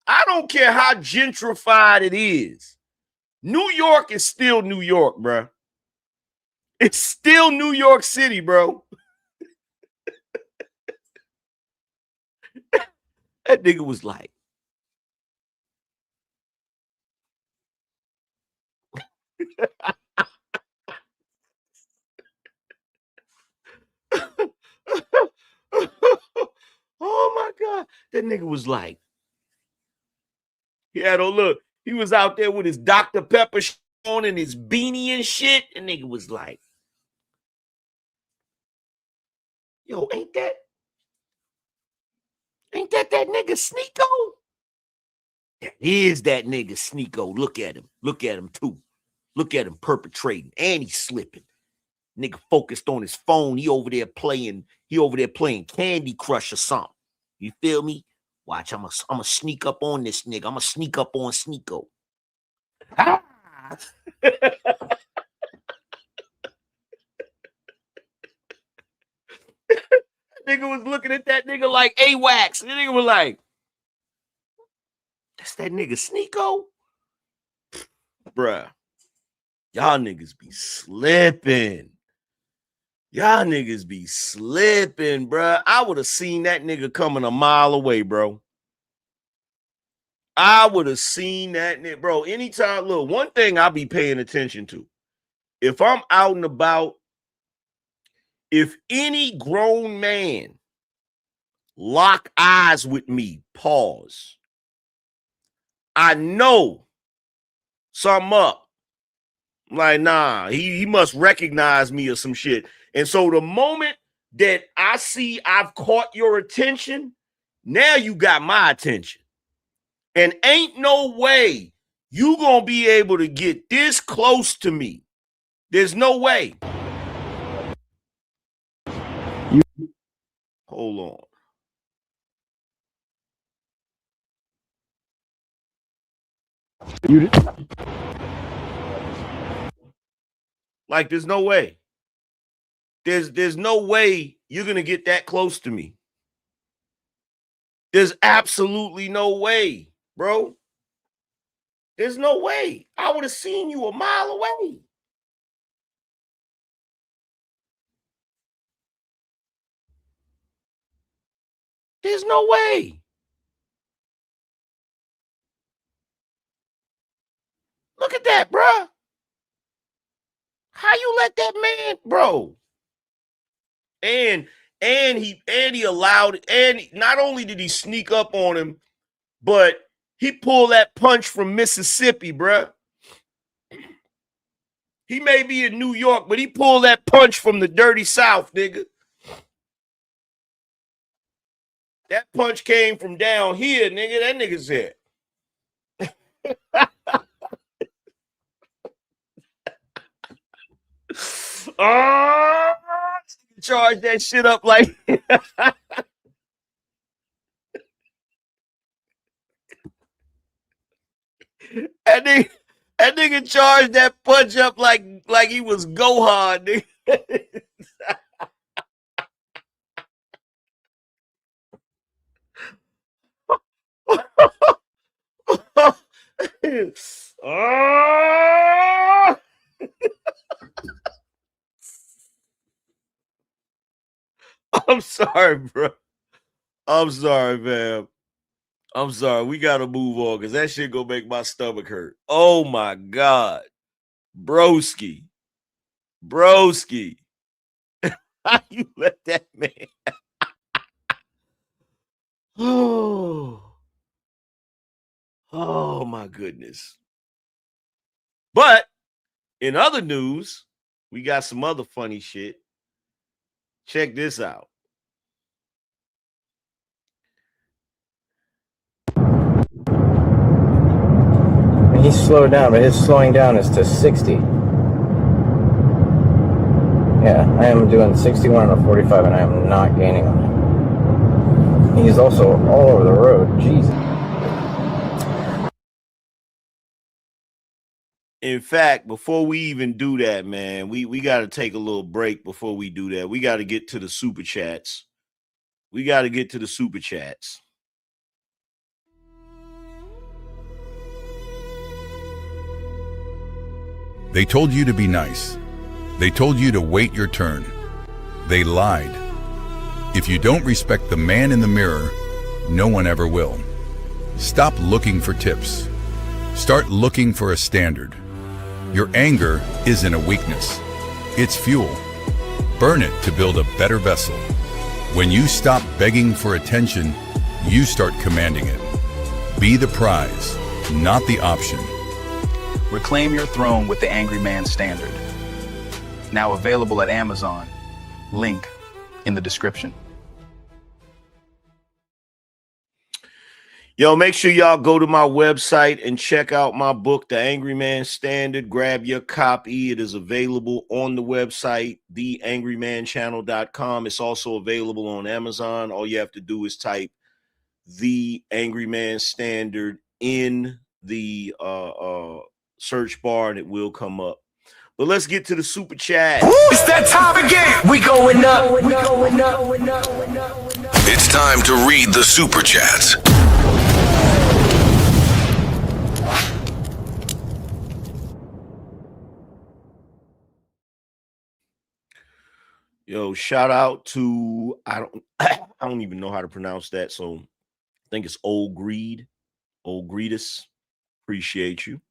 I don't care how gentrified it is. New York is still New York, bruh. It's still New York City, bro. That nigga was like, oh my God. That nigga was like, yeah, don't look. He was out there with his Dr. Pepper on and his beanie and shit. And nigga was like, yo, ain't that nigga Sneeko? That is that nigga Sneeko. Look at him. Look at him too. Look at him perpetrating. And he's slipping. Nigga focused on his phone. He over there playing Candy Crush or something. You feel me? Watch, I'm gonna sneak up on this nigga. I'm gonna sneak up on Sneeko. Nigga was looking at that nigga like A-Wax. And the nigga was like, that's that nigga Sneeko? Bruh. Y'all niggas be slipping. Y'all niggas be slipping, bruh. I would have seen that nigga coming a mile away, bro. I would have seen that nigga, bro. Anytime, look, one thing I'll be paying attention to. If I'm out and about, if any grown man lock eyes with me, pause, I know something up. Like, nah, he must recognize me or some shit. And so the moment that I see I've caught your attention, now you got my attention. And ain't no way you gonna be able to get this close to me. There's no way. Hold on. Like, there's no way. There's no way you're gonna get that close to me. There's absolutely no way, bro. There's no way. I would have seen you a mile away. There's no way. Look at that, bro. How you let that man, bro? And he allowed, and not only did he sneak up on him, but he pulled that punch from Mississippi, bro. He may be in New York, but he pulled that punch from the dirty South, nigga. That punch came from down here, nigga. That nigga said. Oh, charge that shit up like that nigga charged that punch up like he was Gohan, nigga. Oh! I'm sorry, bro. I'm sorry, man. I'm sorry. We gotta move on because that shit gonna make my stomach hurt. Oh my God. Broski. How you let that man? Oh my goodness. But in other news, we got some other funny shit. Check this out. He's slowed down, but his slowing down is to 60. Yeah, I am doing 61 on a 45, and I am not gaining on him. He's also all over the road. Jesus. In fact, before we even do that, man, we got to take a little break before we do that. We got to get to the super chats. They told you to be nice. They told you to wait your turn. They lied. If you don't respect the man in the mirror, no one ever will. Stop looking for tips. Start looking for a standard. Your anger isn't a weakness. It's fuel. Burn it to build a better vessel. When you stop begging for attention, you start commanding it. Be the prize, not the option. Reclaim your throne with the Angryman Standard. Now available at Amazon. Link in the description. Yo, make sure y'all go to my website and check out my book, The Angryman Standard. Grab your copy. It is available on the website, TheAngrymanChannel.com. It's also available on Amazon. All you have to do is type The Angryman Standard in the search bar and it will come up. But let's get to the super chat. It's that time again. We going up. It's time to read the super chats. Yo, shout out to I don't even know how to pronounce that, so I think it's Old Greedus. Appreciate you.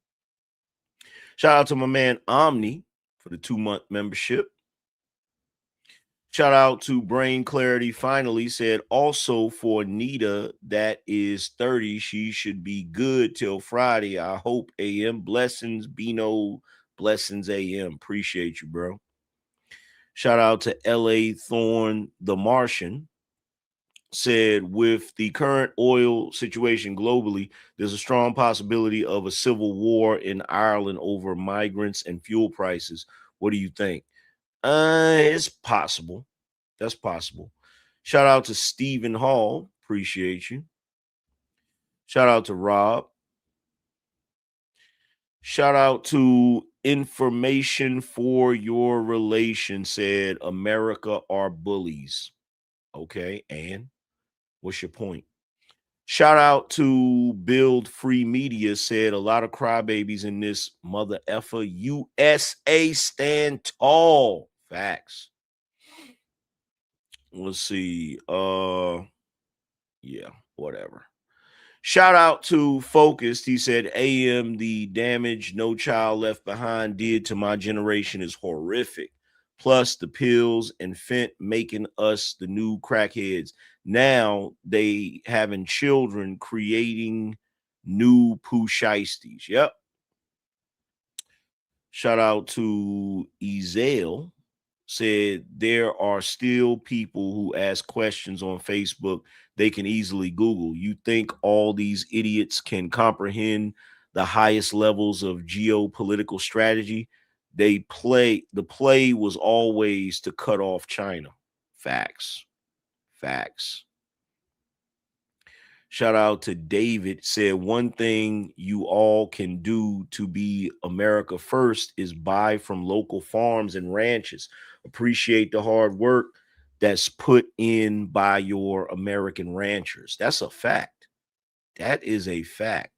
Shout out to my man Omni for the 2-month membership. Shout out to Brain Clarity finally said also for Nita that is 30. She should be good till Friday. I hope AM. Blessings, BINO. Blessings AM. Appreciate you, bro. Shout out to LA Thorn the Martian. Said with the current oil situation globally, there's a strong possibility of a civil war in Ireland over migrants and fuel prices. What do you think? It's possible. That's possible. Shout out to Stephen Hall. Appreciate you. Shout out to Rob. Shout out to Information for Your Relation. Said America are bullies. Okay, and what's your point? Shout out to Build Free Media. Said a lot of crybabies in this mother effer. USA stand tall. Facts. Let's see. Yeah, whatever. Shout out to Focused. He said, AM, the damage No Child Left Behind did to my generation is horrific. Plus the pills and fent making us the new crackheads. Now they having children creating new poo shiesties. Yep. Shout out to Ezel. Said there are still people who ask questions on Facebook they can easily Google. You think all these idiots can comprehend the highest levels of geopolitical strategy? the play was always to cut off China. Facts. Shout out to David, said one thing you all can do to be America first is buy from local farms and ranches. Appreciate the hard work that's put in by your American ranchers. That's a fact. That is a fact.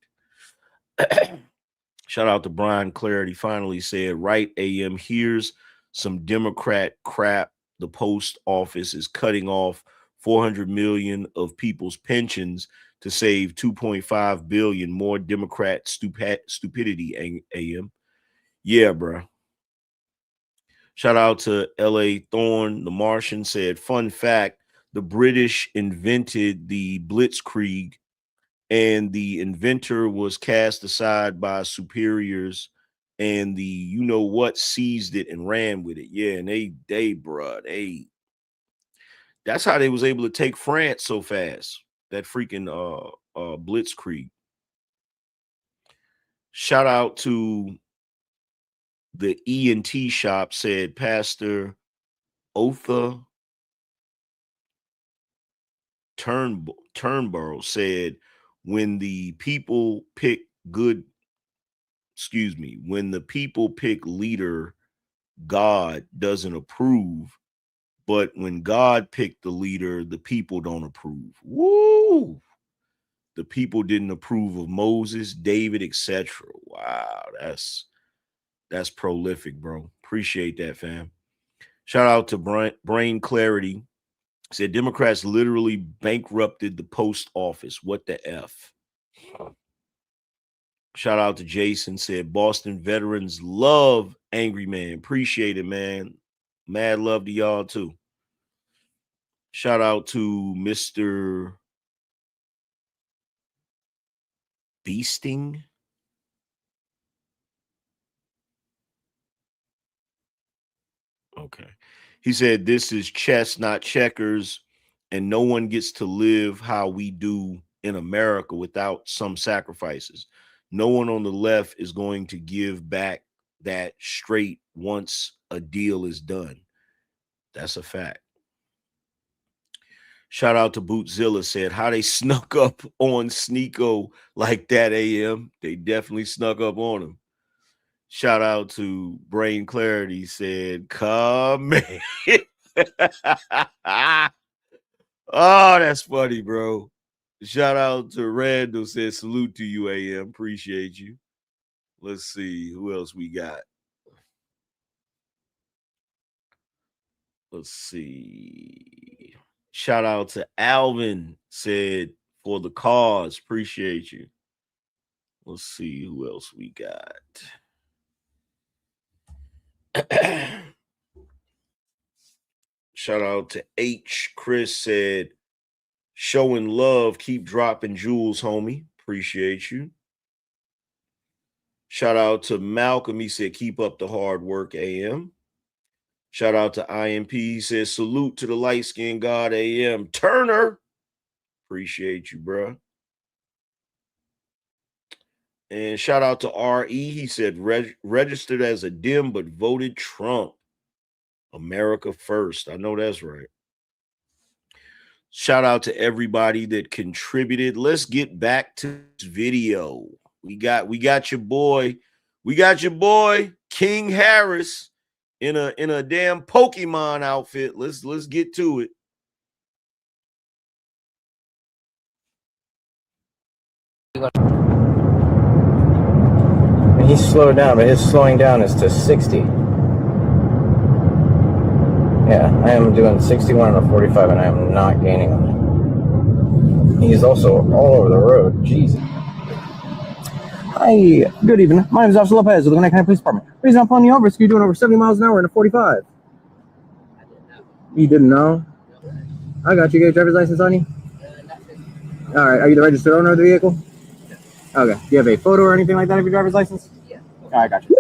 Shout out to Brian Clarity, finally said, right, AM, here's some Democrat crap. The post office is cutting off 400 million of people's pensions to save 2.5 billion. More Democrat stupidity, AM. Yeah, bro. Shout out to LA Thorne. The Martian said, fun fact, the British invented the Blitzkrieg, and the inventor was cast aside by superiors, and the you know what seized it and ran with it. Yeah, and they that's how they was able to take France so fast. That freaking Blitzkrieg. Shout out to the ENT shop, said Pastor Otha Turnborough said, when the people pick leader, God doesn't approve. But when God picked the leader, the people don't approve. Woo! The people didn't approve of Moses, David, etc. Wow, that's prolific, bro. Appreciate that, fam. Shout out to Brain Clarity. Said Democrats literally bankrupted the post office. What the F? Shout out to Jason. Said Boston veterans love Angryman. Appreciate it, man. Mad love to y'all too. Shout out to Mr. Beasting. Okay. He said, this is chess, not checkers, and no one gets to live how we do in America without some sacrifices. No one on the left is going to give back that straight once a deal is done. That's a fact. Shout out to Bootzilla, said how they snuck up on Sneeko like that, AM. They definitely snuck up on him. Shout out to Brain Clarity, said, come in. Oh, that's funny, bro. Shout out to Randall, said salute to you, AM. Appreciate you. Let's see who else we got. Let's see. Shout out to Alvin, said for the cause. Appreciate you. Let's see who else we got. Shout out to H. Chris said, showing love, keep dropping jewels, homie. Appreciate you. Shout out to Malcolm. He said, keep up the hard work, AM. Shout out to IMP. He says, salute to the light-skinned God, AM. Turner. Appreciate you, bro. And shout out to RE. He said, registered as a Dem, but voted Trump. America first. I know that's right. Shout out to everybody that contributed. Let's get back to this video. We got your boy. We got your boy King Harris in a damn Pokemon outfit. Let's get to it. He's slowed down, but his slowing down is to 60. Yeah, I am doing 61 on a 45, and I am not gaining on it. He's also all over the road. Jesus. Hi, good evening. My name is Officer Lopez of the Gwinnett County Police Department. The reason I'm pulling you over is you're doing over 70 miles an hour in a 45. You didn't know? I got you. You got your driver's license on you? All right. Are you the registered owner of the vehicle? Okay. Do you have a photo or anything like that of your driver's license? Yeah. All right, I got you.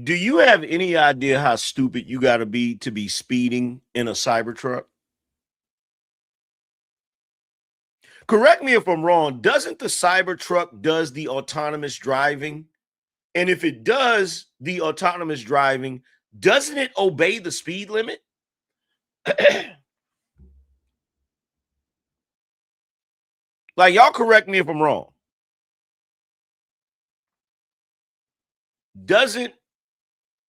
Do you have any idea how stupid you got to be speeding in a Cybertruck? correct me if I'm wrong, doesn't the Cybertruck does the autonomous driving? And if it does the autonomous driving, doesn't it obey the speed limit? Like, y'all correct me if I'm wrong. Doesn't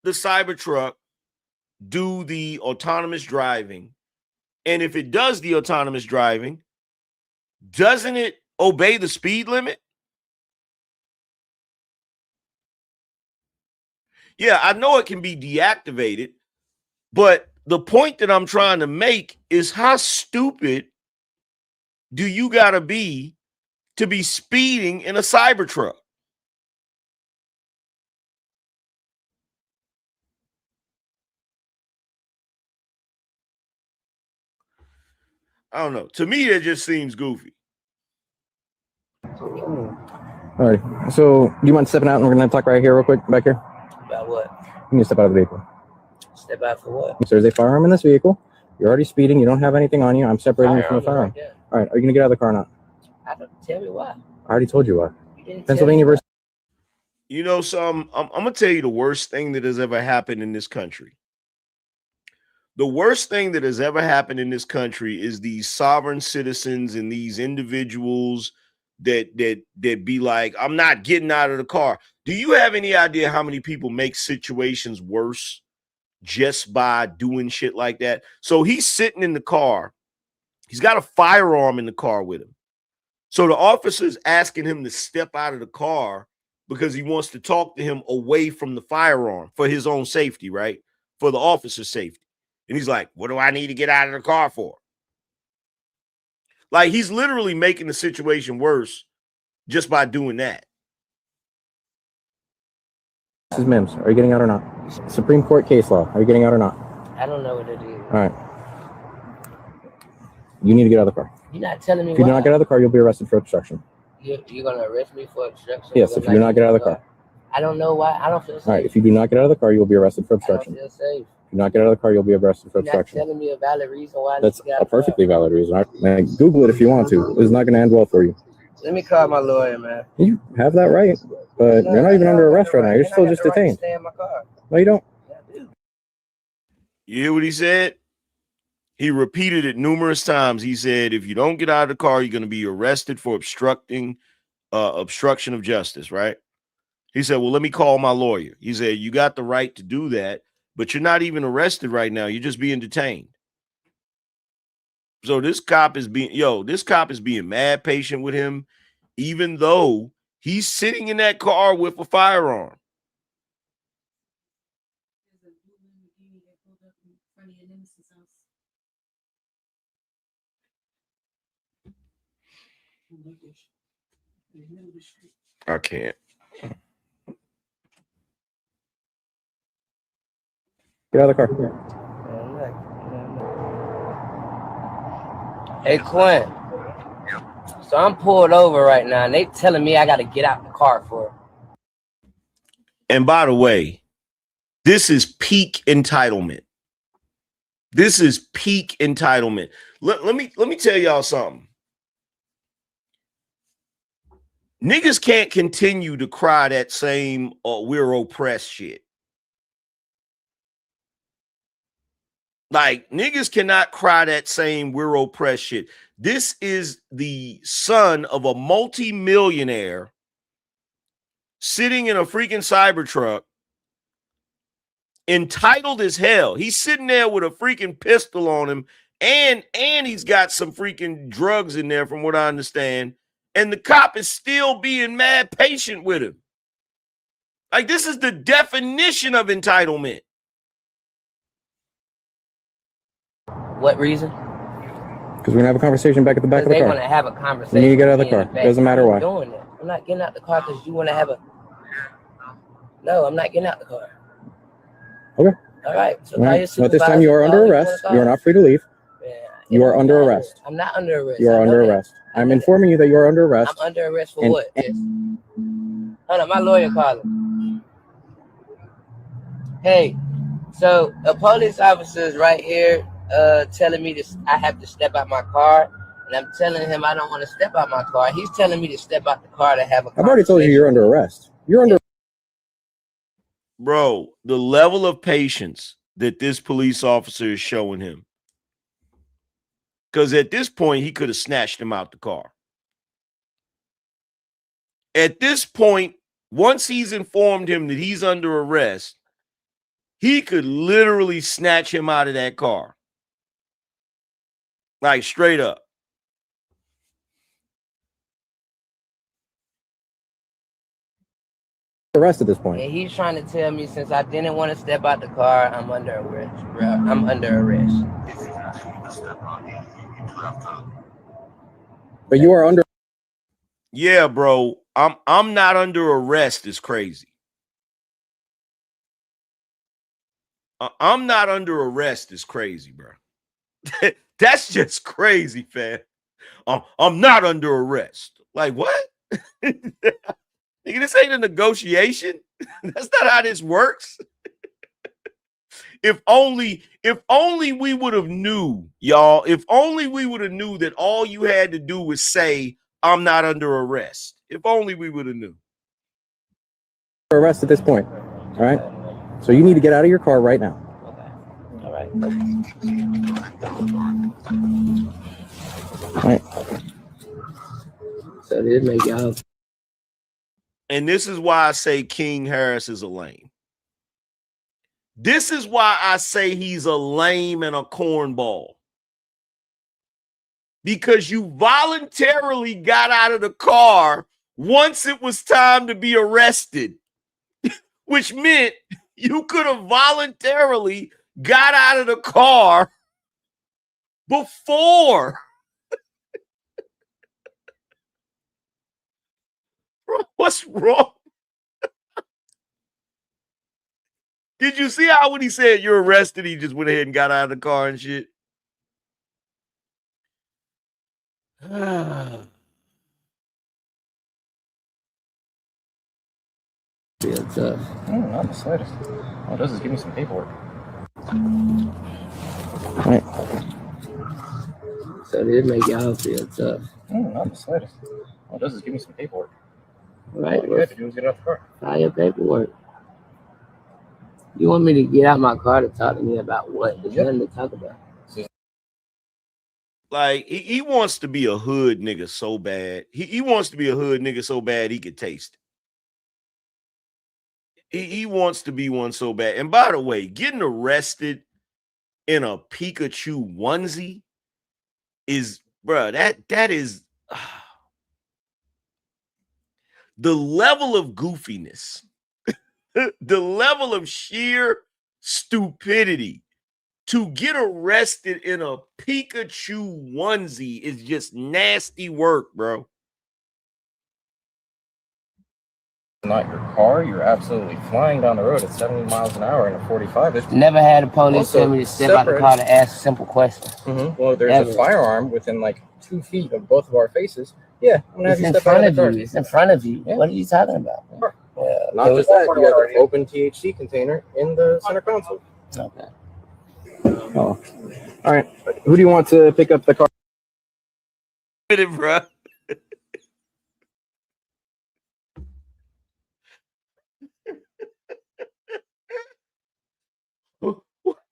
the Cybertruck do the autonomous driving? And if it does the autonomous driving, doesn't it obey the speed limit? Yeah, I know it can be deactivated, but the point that I'm trying to make is how stupid do you got to be speeding in a Cybertruck? I don't know. To me, it just seems goofy. All right. So, do you mind stepping out and we're going to talk right here real quick back here? About what? You need to step out of the vehicle. Step out for what? So there's a firearm in this vehicle. You're already speeding. You don't have anything on you. I'm separating you from the firearm. Right. All right. Are you going to get out of the car or not? I don't, tell me why. I already told you why. You didn't Pennsylvania versus. You know, I'm going to tell you the worst thing that has ever happened in this country. The worst thing that has ever happened in this country is these sovereign citizens and these individuals that be like, I'm not getting out of the car. Do you have any idea how many people make situations worse just by doing shit like that? So he's sitting in the car. He's got a firearm in the car with him. So the officer's asking him to step out of the car because he wants to talk to him away from the firearm for his own safety, right? For the officer's safety. And he's like, what do I need to get out of the car for? Like, he's literally making the situation worse just by doing that. This is Mims. Are you getting out or not? Supreme Court case law. Are you getting out or not? I don't know what it is. All right. You need to get out of the car. You're not telling me If you why. do not get out of the car, you'll be arrested for obstruction. You're going to arrest me for obstruction? Yes, if you do not get out of the car. I don't know why. I don't feel safe. All right. If you do not get out of the car, you'll be arrested for obstruction. I don't feel safe. If you do not get out of the car, you'll be arrested for You're not obstruction. telling me a valid reason why I need That's to get out a of the car. perfectly valid reason. Man, Google it if you want to. It's not going to end well for you. Let me call my lawyer, man. You have that right, but you're not even under arrest right now. You're still just detained. Stay in my car. No, you don't. You hear what he said? He repeated it numerous times. He said, if you don't get out of the car, you're going to be arrested for obstruction of justice, right? He said, well, let me call my lawyer. He said, you got the right to do that, but you're not even arrested right now. You're just being detained. So this cop is being mad patient with him, even though he's sitting in that car with a firearm. I can't. Get out of the car. Hey, Quinn. So I'm pulled over right now, and they telling me I got to get out the car for it. And by the way, this is peak entitlement. This is peak entitlement. Let me tell y'all something. Niggas can't continue to cry that same we're oppressed shit. Like, niggas cannot cry that same we're oppressed shit. This is the son of a multi-millionaire sitting in a freaking Cybertruck, entitled as hell. He's sitting there with a freaking pistol on him, and he's got some freaking drugs in there, from what I understand. And the cop is still being mad patient with him. Like, this is the definition of entitlement. What reason? Because we're going to have a conversation back at the back of the They car. want to have a conversation. You need to get out of the car. Doesn't matter why. Doing that. I'm not getting out the car because you want to have a... No, I'm not getting out the car. Okay. All right. So All right. So at this time, you are under arrest. You are not free to leave. You are under arrest. I'm not under arrest. You are under arrest. I'm informing you that you are under arrest. I'm under arrest for what? Hold on, my lawyer calling. Hey, so a police officer is right here telling me this. I have to step out my car, And I'm telling him I don't want to step out my car. He's telling me to step out the car to have a conversation. I've already told you you're under arrest. You're under. Bro, the level of patience that this police officer is showing him. Because at this point, he could have snatched him out the car. At this point, once he's informed him that he's under arrest, he could literally snatch him out of that car. Like straight up. Arrest at this point. And he's trying to tell me since I didn't want to step out the car, I'm under arrest, bro. I'm under arrest. But you are under. Yeah, bro. I'm not under arrest is crazy. I'm not under arrest is crazy, bro. That's just crazy, fam. I'm not under arrest. Like what? Nigga, this ain't a negotiation. That's not how this works. If only we would have knew, y'all. If only we would have knew that all you had to do was say, I'm not under arrest. If only we would have knew. Arrest at this point. All right. So you need to get out of your car right now. Okay. All right. All right. So this make y'all. And this is why I say King Harris is a lame. This is why I say he's a lame and a cornball. Because you voluntarily got out of the car once it was time to be arrested, which meant you could have voluntarily got out of the car before. What's wrong? Did you see how when he said you're arrested, he just went ahead and got out of the car and shit? Real tough. Not the slightest. All it does is give me some paperwork. All right. So this make y'all feel tough. Not the slightest. All it does is give me some paperwork. Right. All you have to do is get out the car. File your paperwork. You want me to get out my car to talk to me about what? There's nothing to talk about. Like, he wants to be a hood nigga so bad. He wants to be a hood nigga so bad he could taste it. He wants to be one so bad. And by the way, getting arrested in a Pikachu onesie is, bruh, that is the level of goofiness, the level of sheer stupidity to get arrested in a Pikachu onesie is just nasty work, bro. Not your car. You're absolutely flying down the road at 70 miles an hour in a 45. It's Never had a police tell me to step out the car to ask simple questions. Well, there's a firearm within like 2 feet of both of our faces. Yeah, I'm gonna have It's you in step out front of the car. of you. It's in front of you. What are you talking about? Yeah, not just that. You have an open THC container in the center console. Okay. Oh, all right. Who do you want to pick up the car? Bro.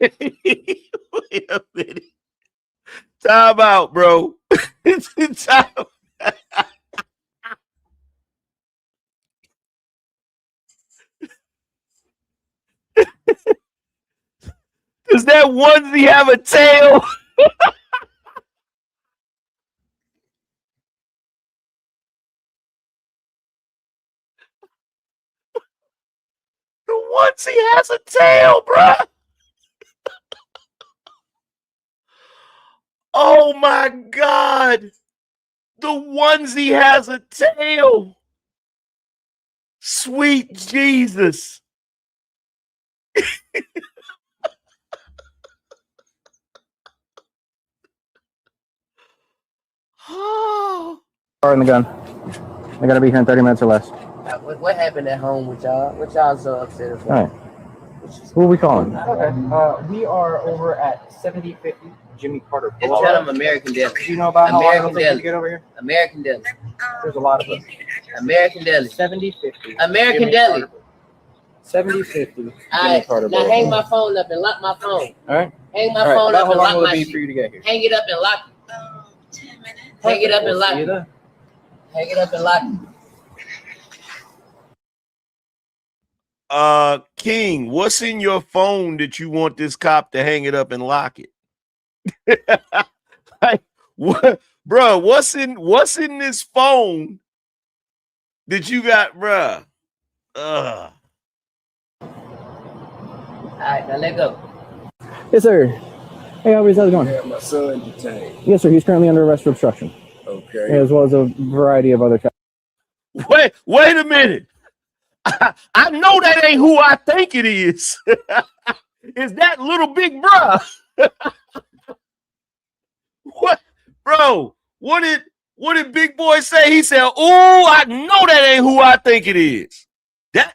Wait a minute. Time out, bro. It's time. Does that onesie have a tail? The onesie has a tail, bruh. Oh my God. The onesie has a tail. Sweet Jesus. Car and the gun. I gotta be here in 30 minutes or less. What happened at home with y'all? What y'all so upset about? All right. Who are we calling? Okay. We are over at 7050 Jimmy Carter. Just tell them American Deli. Do you know about how long it'll American take to Deli. get over here? American Deli. There's a lot of us. American Deli. 7050. American Jimmy Deli. Carter. 7050. Jimmy Alright, Carter. now hang my phone up and lock my phone. All right. Hang my All right, phone about up how and long lock will it my be shit. for you to get here? Hang it up and lock it. Hang it up and lock See you it. there. Hang it up and lock it. King, what's in your phone that you want this cop to hang it up and lock it? Like, what, bro? What's in this phone that you got, bro? All right, now let go. Yes, sir. Hey, how's it going? Yeah, my son detained. Yes, sir. He's currently under arrest for obstruction, Okay. as well as a variety of other charges. Wait a minute. I know that ain't who I think it is. Is that little big bruh? What, bro? What did Big Boy say? He said, "Oh, I know that ain't who I think it is." That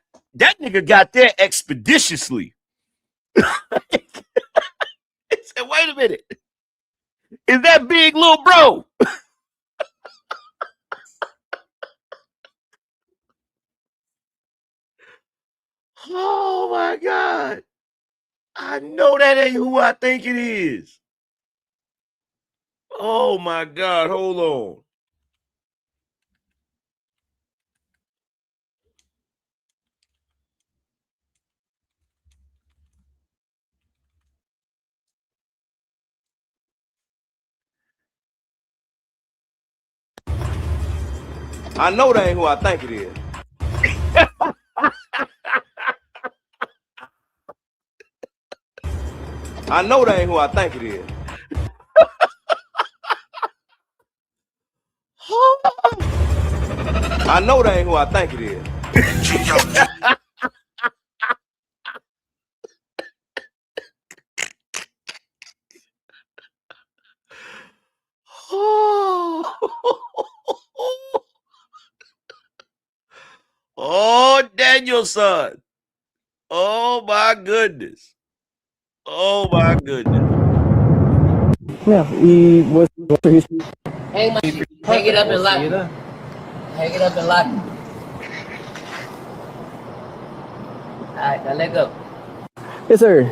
nigga got there expeditiously. He said, "Wait a minute, is that big little bro?" Oh my God. I know that ain't who I think it is. Oh my God. Hold on. I know that ain't who I think it is. I know that ain't who I think it is. I know that ain't who I think it is. Oh, Danielson. Oh my goodness. Oh my goodness. Yeah, he was. Hang it up and lock it. Hang it up and lock it. All right, now let go. Yes, sir.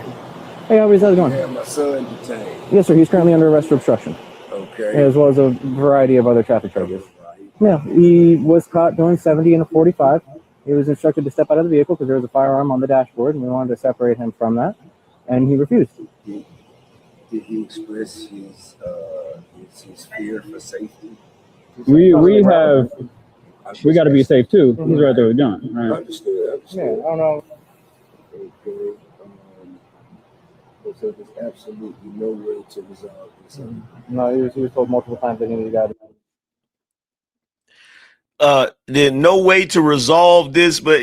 Hey, how's it going? Yeah, my son detained. Yes, sir. He's currently under arrest for obstruction, Okay. as well as a variety of other traffic charges. Yeah, he was caught doing 70 in a 45. He was instructed to step out of the vehicle because there was a firearm on the dashboard, and we wanted to separate him from that, and he refused. Did he express his fear for safety? We got to be safe too. He's right there with John. Right? Understood. Yeah, I don't know. Okay. So there's absolutely no way to resolve this. No, he was told multiple times that he needed to. There's no way to resolve this, but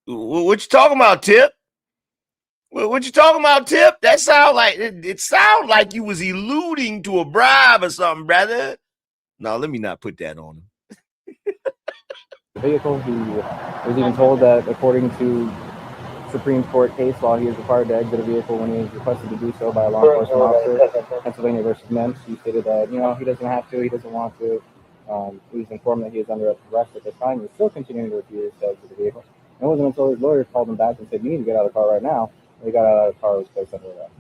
what you talking about, Tip? What you talking about, Tip? That sound like it sounds like you was alluding to a bribe or something, brother. No, let me not put that on him. Vehicle. He was even told that, according to Supreme Court case law, he is required to exit a vehicle when he is requested to do so by a law enforcement officer. Pennsylvania versus Mens. He stated that he doesn't have to, he doesn't want to. He was informed that he is under arrest at this time. He was still continuing to refuse to exit the vehicle. And it wasn't until his lawyer called him back and said, "You need to get out of the car right now." And he got out of the car and was placed under arrest.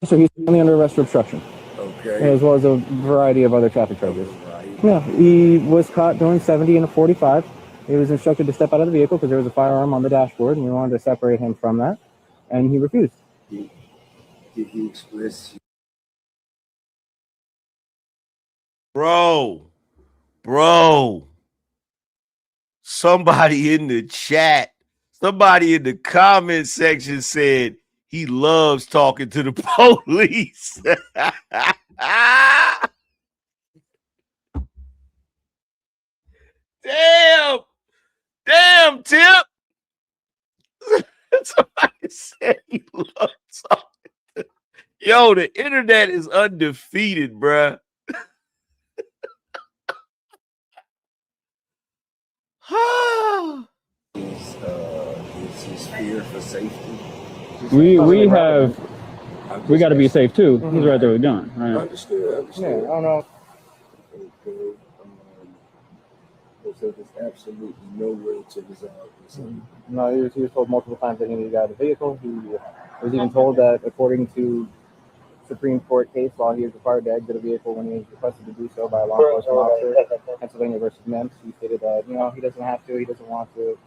So he's currently under arrest for obstruction. Okay. As well as a variety of other traffic charges. Yeah, he was caught doing 70 in a 45. He was instructed to step out of the vehicle because there was a firearm on the dashboard, and we wanted to separate him from that, and he refused. Did he express? Bro, somebody in the chat, somebody in the comment section said he loves talking to the police. Damn, Tip. Somebody said he loves talking to. Yo, the internet is undefeated, bruh. his fear for safety. We got to be safe too. He's right there with a gun. Right. Understood. Yeah, I don't know. Okay. So there's absolutely no way to resolve this. No, he was told multiple times that he needed to get out of the vehicle. He was even told that, according to Supreme Court case law, he is required to exit a vehicle when he is requested to do so by a law enforcement officer. Pennsylvania versus Memphis, he stated that, he doesn't have to, he doesn't want to.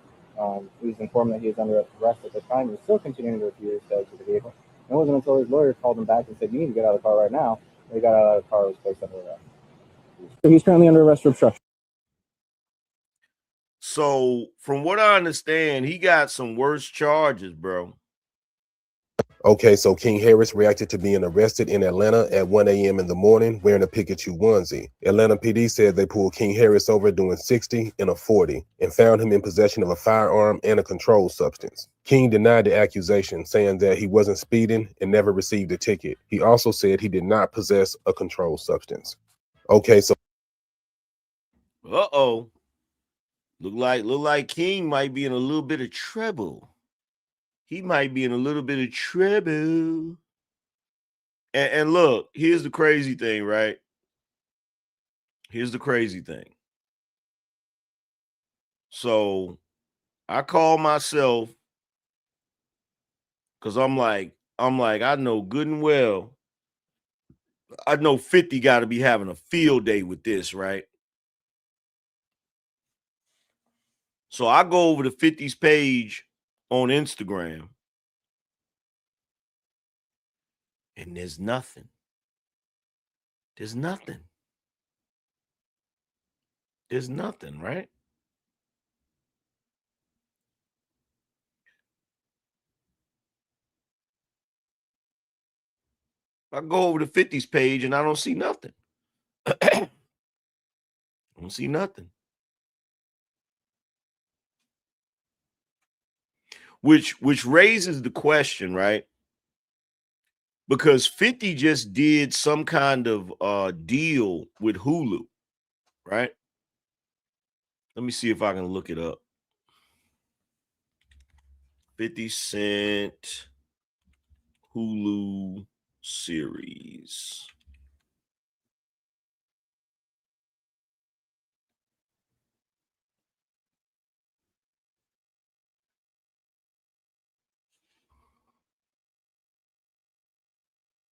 He was informed that he was under arrest at the time. He was still continuing to refuse to exit the vehicle. It wasn't until his lawyer called him back and said, "You need to get out of the car right now." He got out of the car and was placed under arrest. So he's currently under arrest for obstruction. So, from what I understand, he got some worse charges, bro. Okay, so King Harris reacted to being arrested in Atlanta at 1 a.m. in the morning wearing a Pikachu onesie. Atlanta PD said they pulled King Harris over doing 60 in a 40 and found him in possession of a firearm and a controlled substance. King denied the accusation, saying that he wasn't speeding and never received a ticket. He also said he did not possess a controlled substance. Okay, so Look like King might be in a little bit of trouble. He might be in a little bit of trouble. And look, here's the crazy thing, right? Here's the crazy thing. So I call myself, because I'm like, I know good and well, I know 50 got to be having a field day with this, right? So I go over to 50's page on Instagram, and there's nothing. There's nothing. There's nothing, right? I go over to 50's page and I don't see nothing. I don't see nothing. Which raises the question, right? Because 50 just did some kind of deal with Hulu, right? Let me see if I can look it up. 50 Cent Hulu series.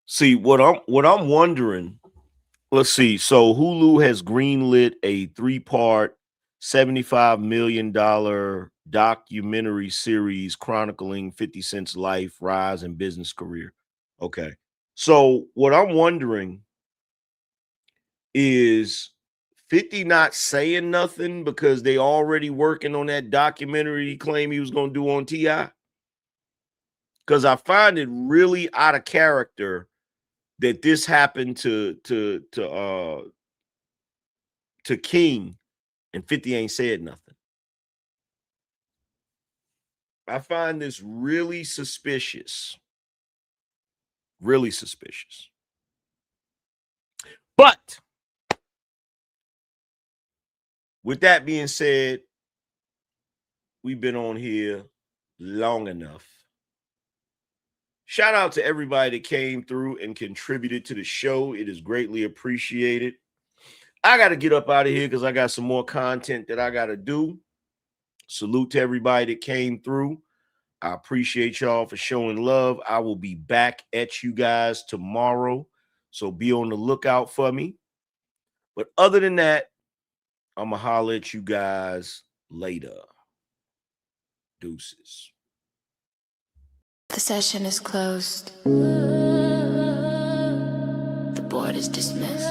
See, what I'm wondering, let's see. So Hulu has greenlit a 3-part, $75 million documentary series chronicling 50 Cent's life, rise, and business career. Okay. So what I'm wondering is 50 not saying nothing because they already working on that documentary he claimed he was going to do on T.I.? Because I find it really out of character that this happened to King and 50 ain't said nothing. I find this really suspicious. Really suspicious. But with that being said, we've been on here long enough. Shout out to everybody that came through and contributed to the show. It is greatly appreciated. I got to get up out of here because I got some more content that I got to do. Salute to everybody that came through. I appreciate y'all for showing love. I will be back at you guys tomorrow, so be on the lookout for me. But other than that, I'm going to holler at you guys later. Deuces. The session is closed. The board is dismissed.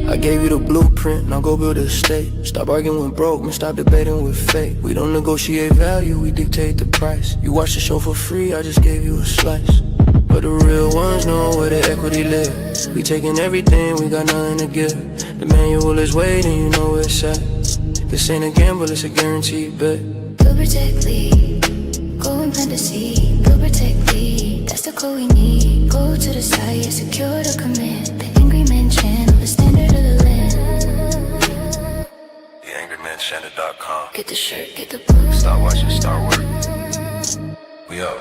I gave you the blueprint, now go build a estate. Stop arguing with broke, man, stop debating with fate. We don't negotiate value, we dictate the price. You watch the show for free, I just gave you a slice. But the real ones know where the equity lives. We taking everything, we got nothing to give. The manual is waiting, you know where it's at. This ain't a gamble, it's a guaranteed bet. We'll protect, lead. Go and plant the seed, go protect thee. That's the code we need. Go to the side, secure the command. The Angryman Channel, the standard of the land. TheAngrymanChannel.com. Get the shirt, get the boost. Start watching, start working. We up.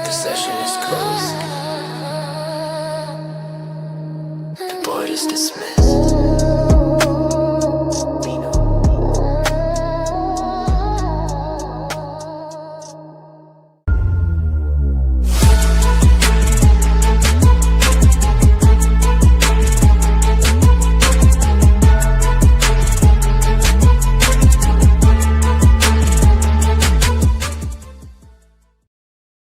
The session is closed. The board is dismissed.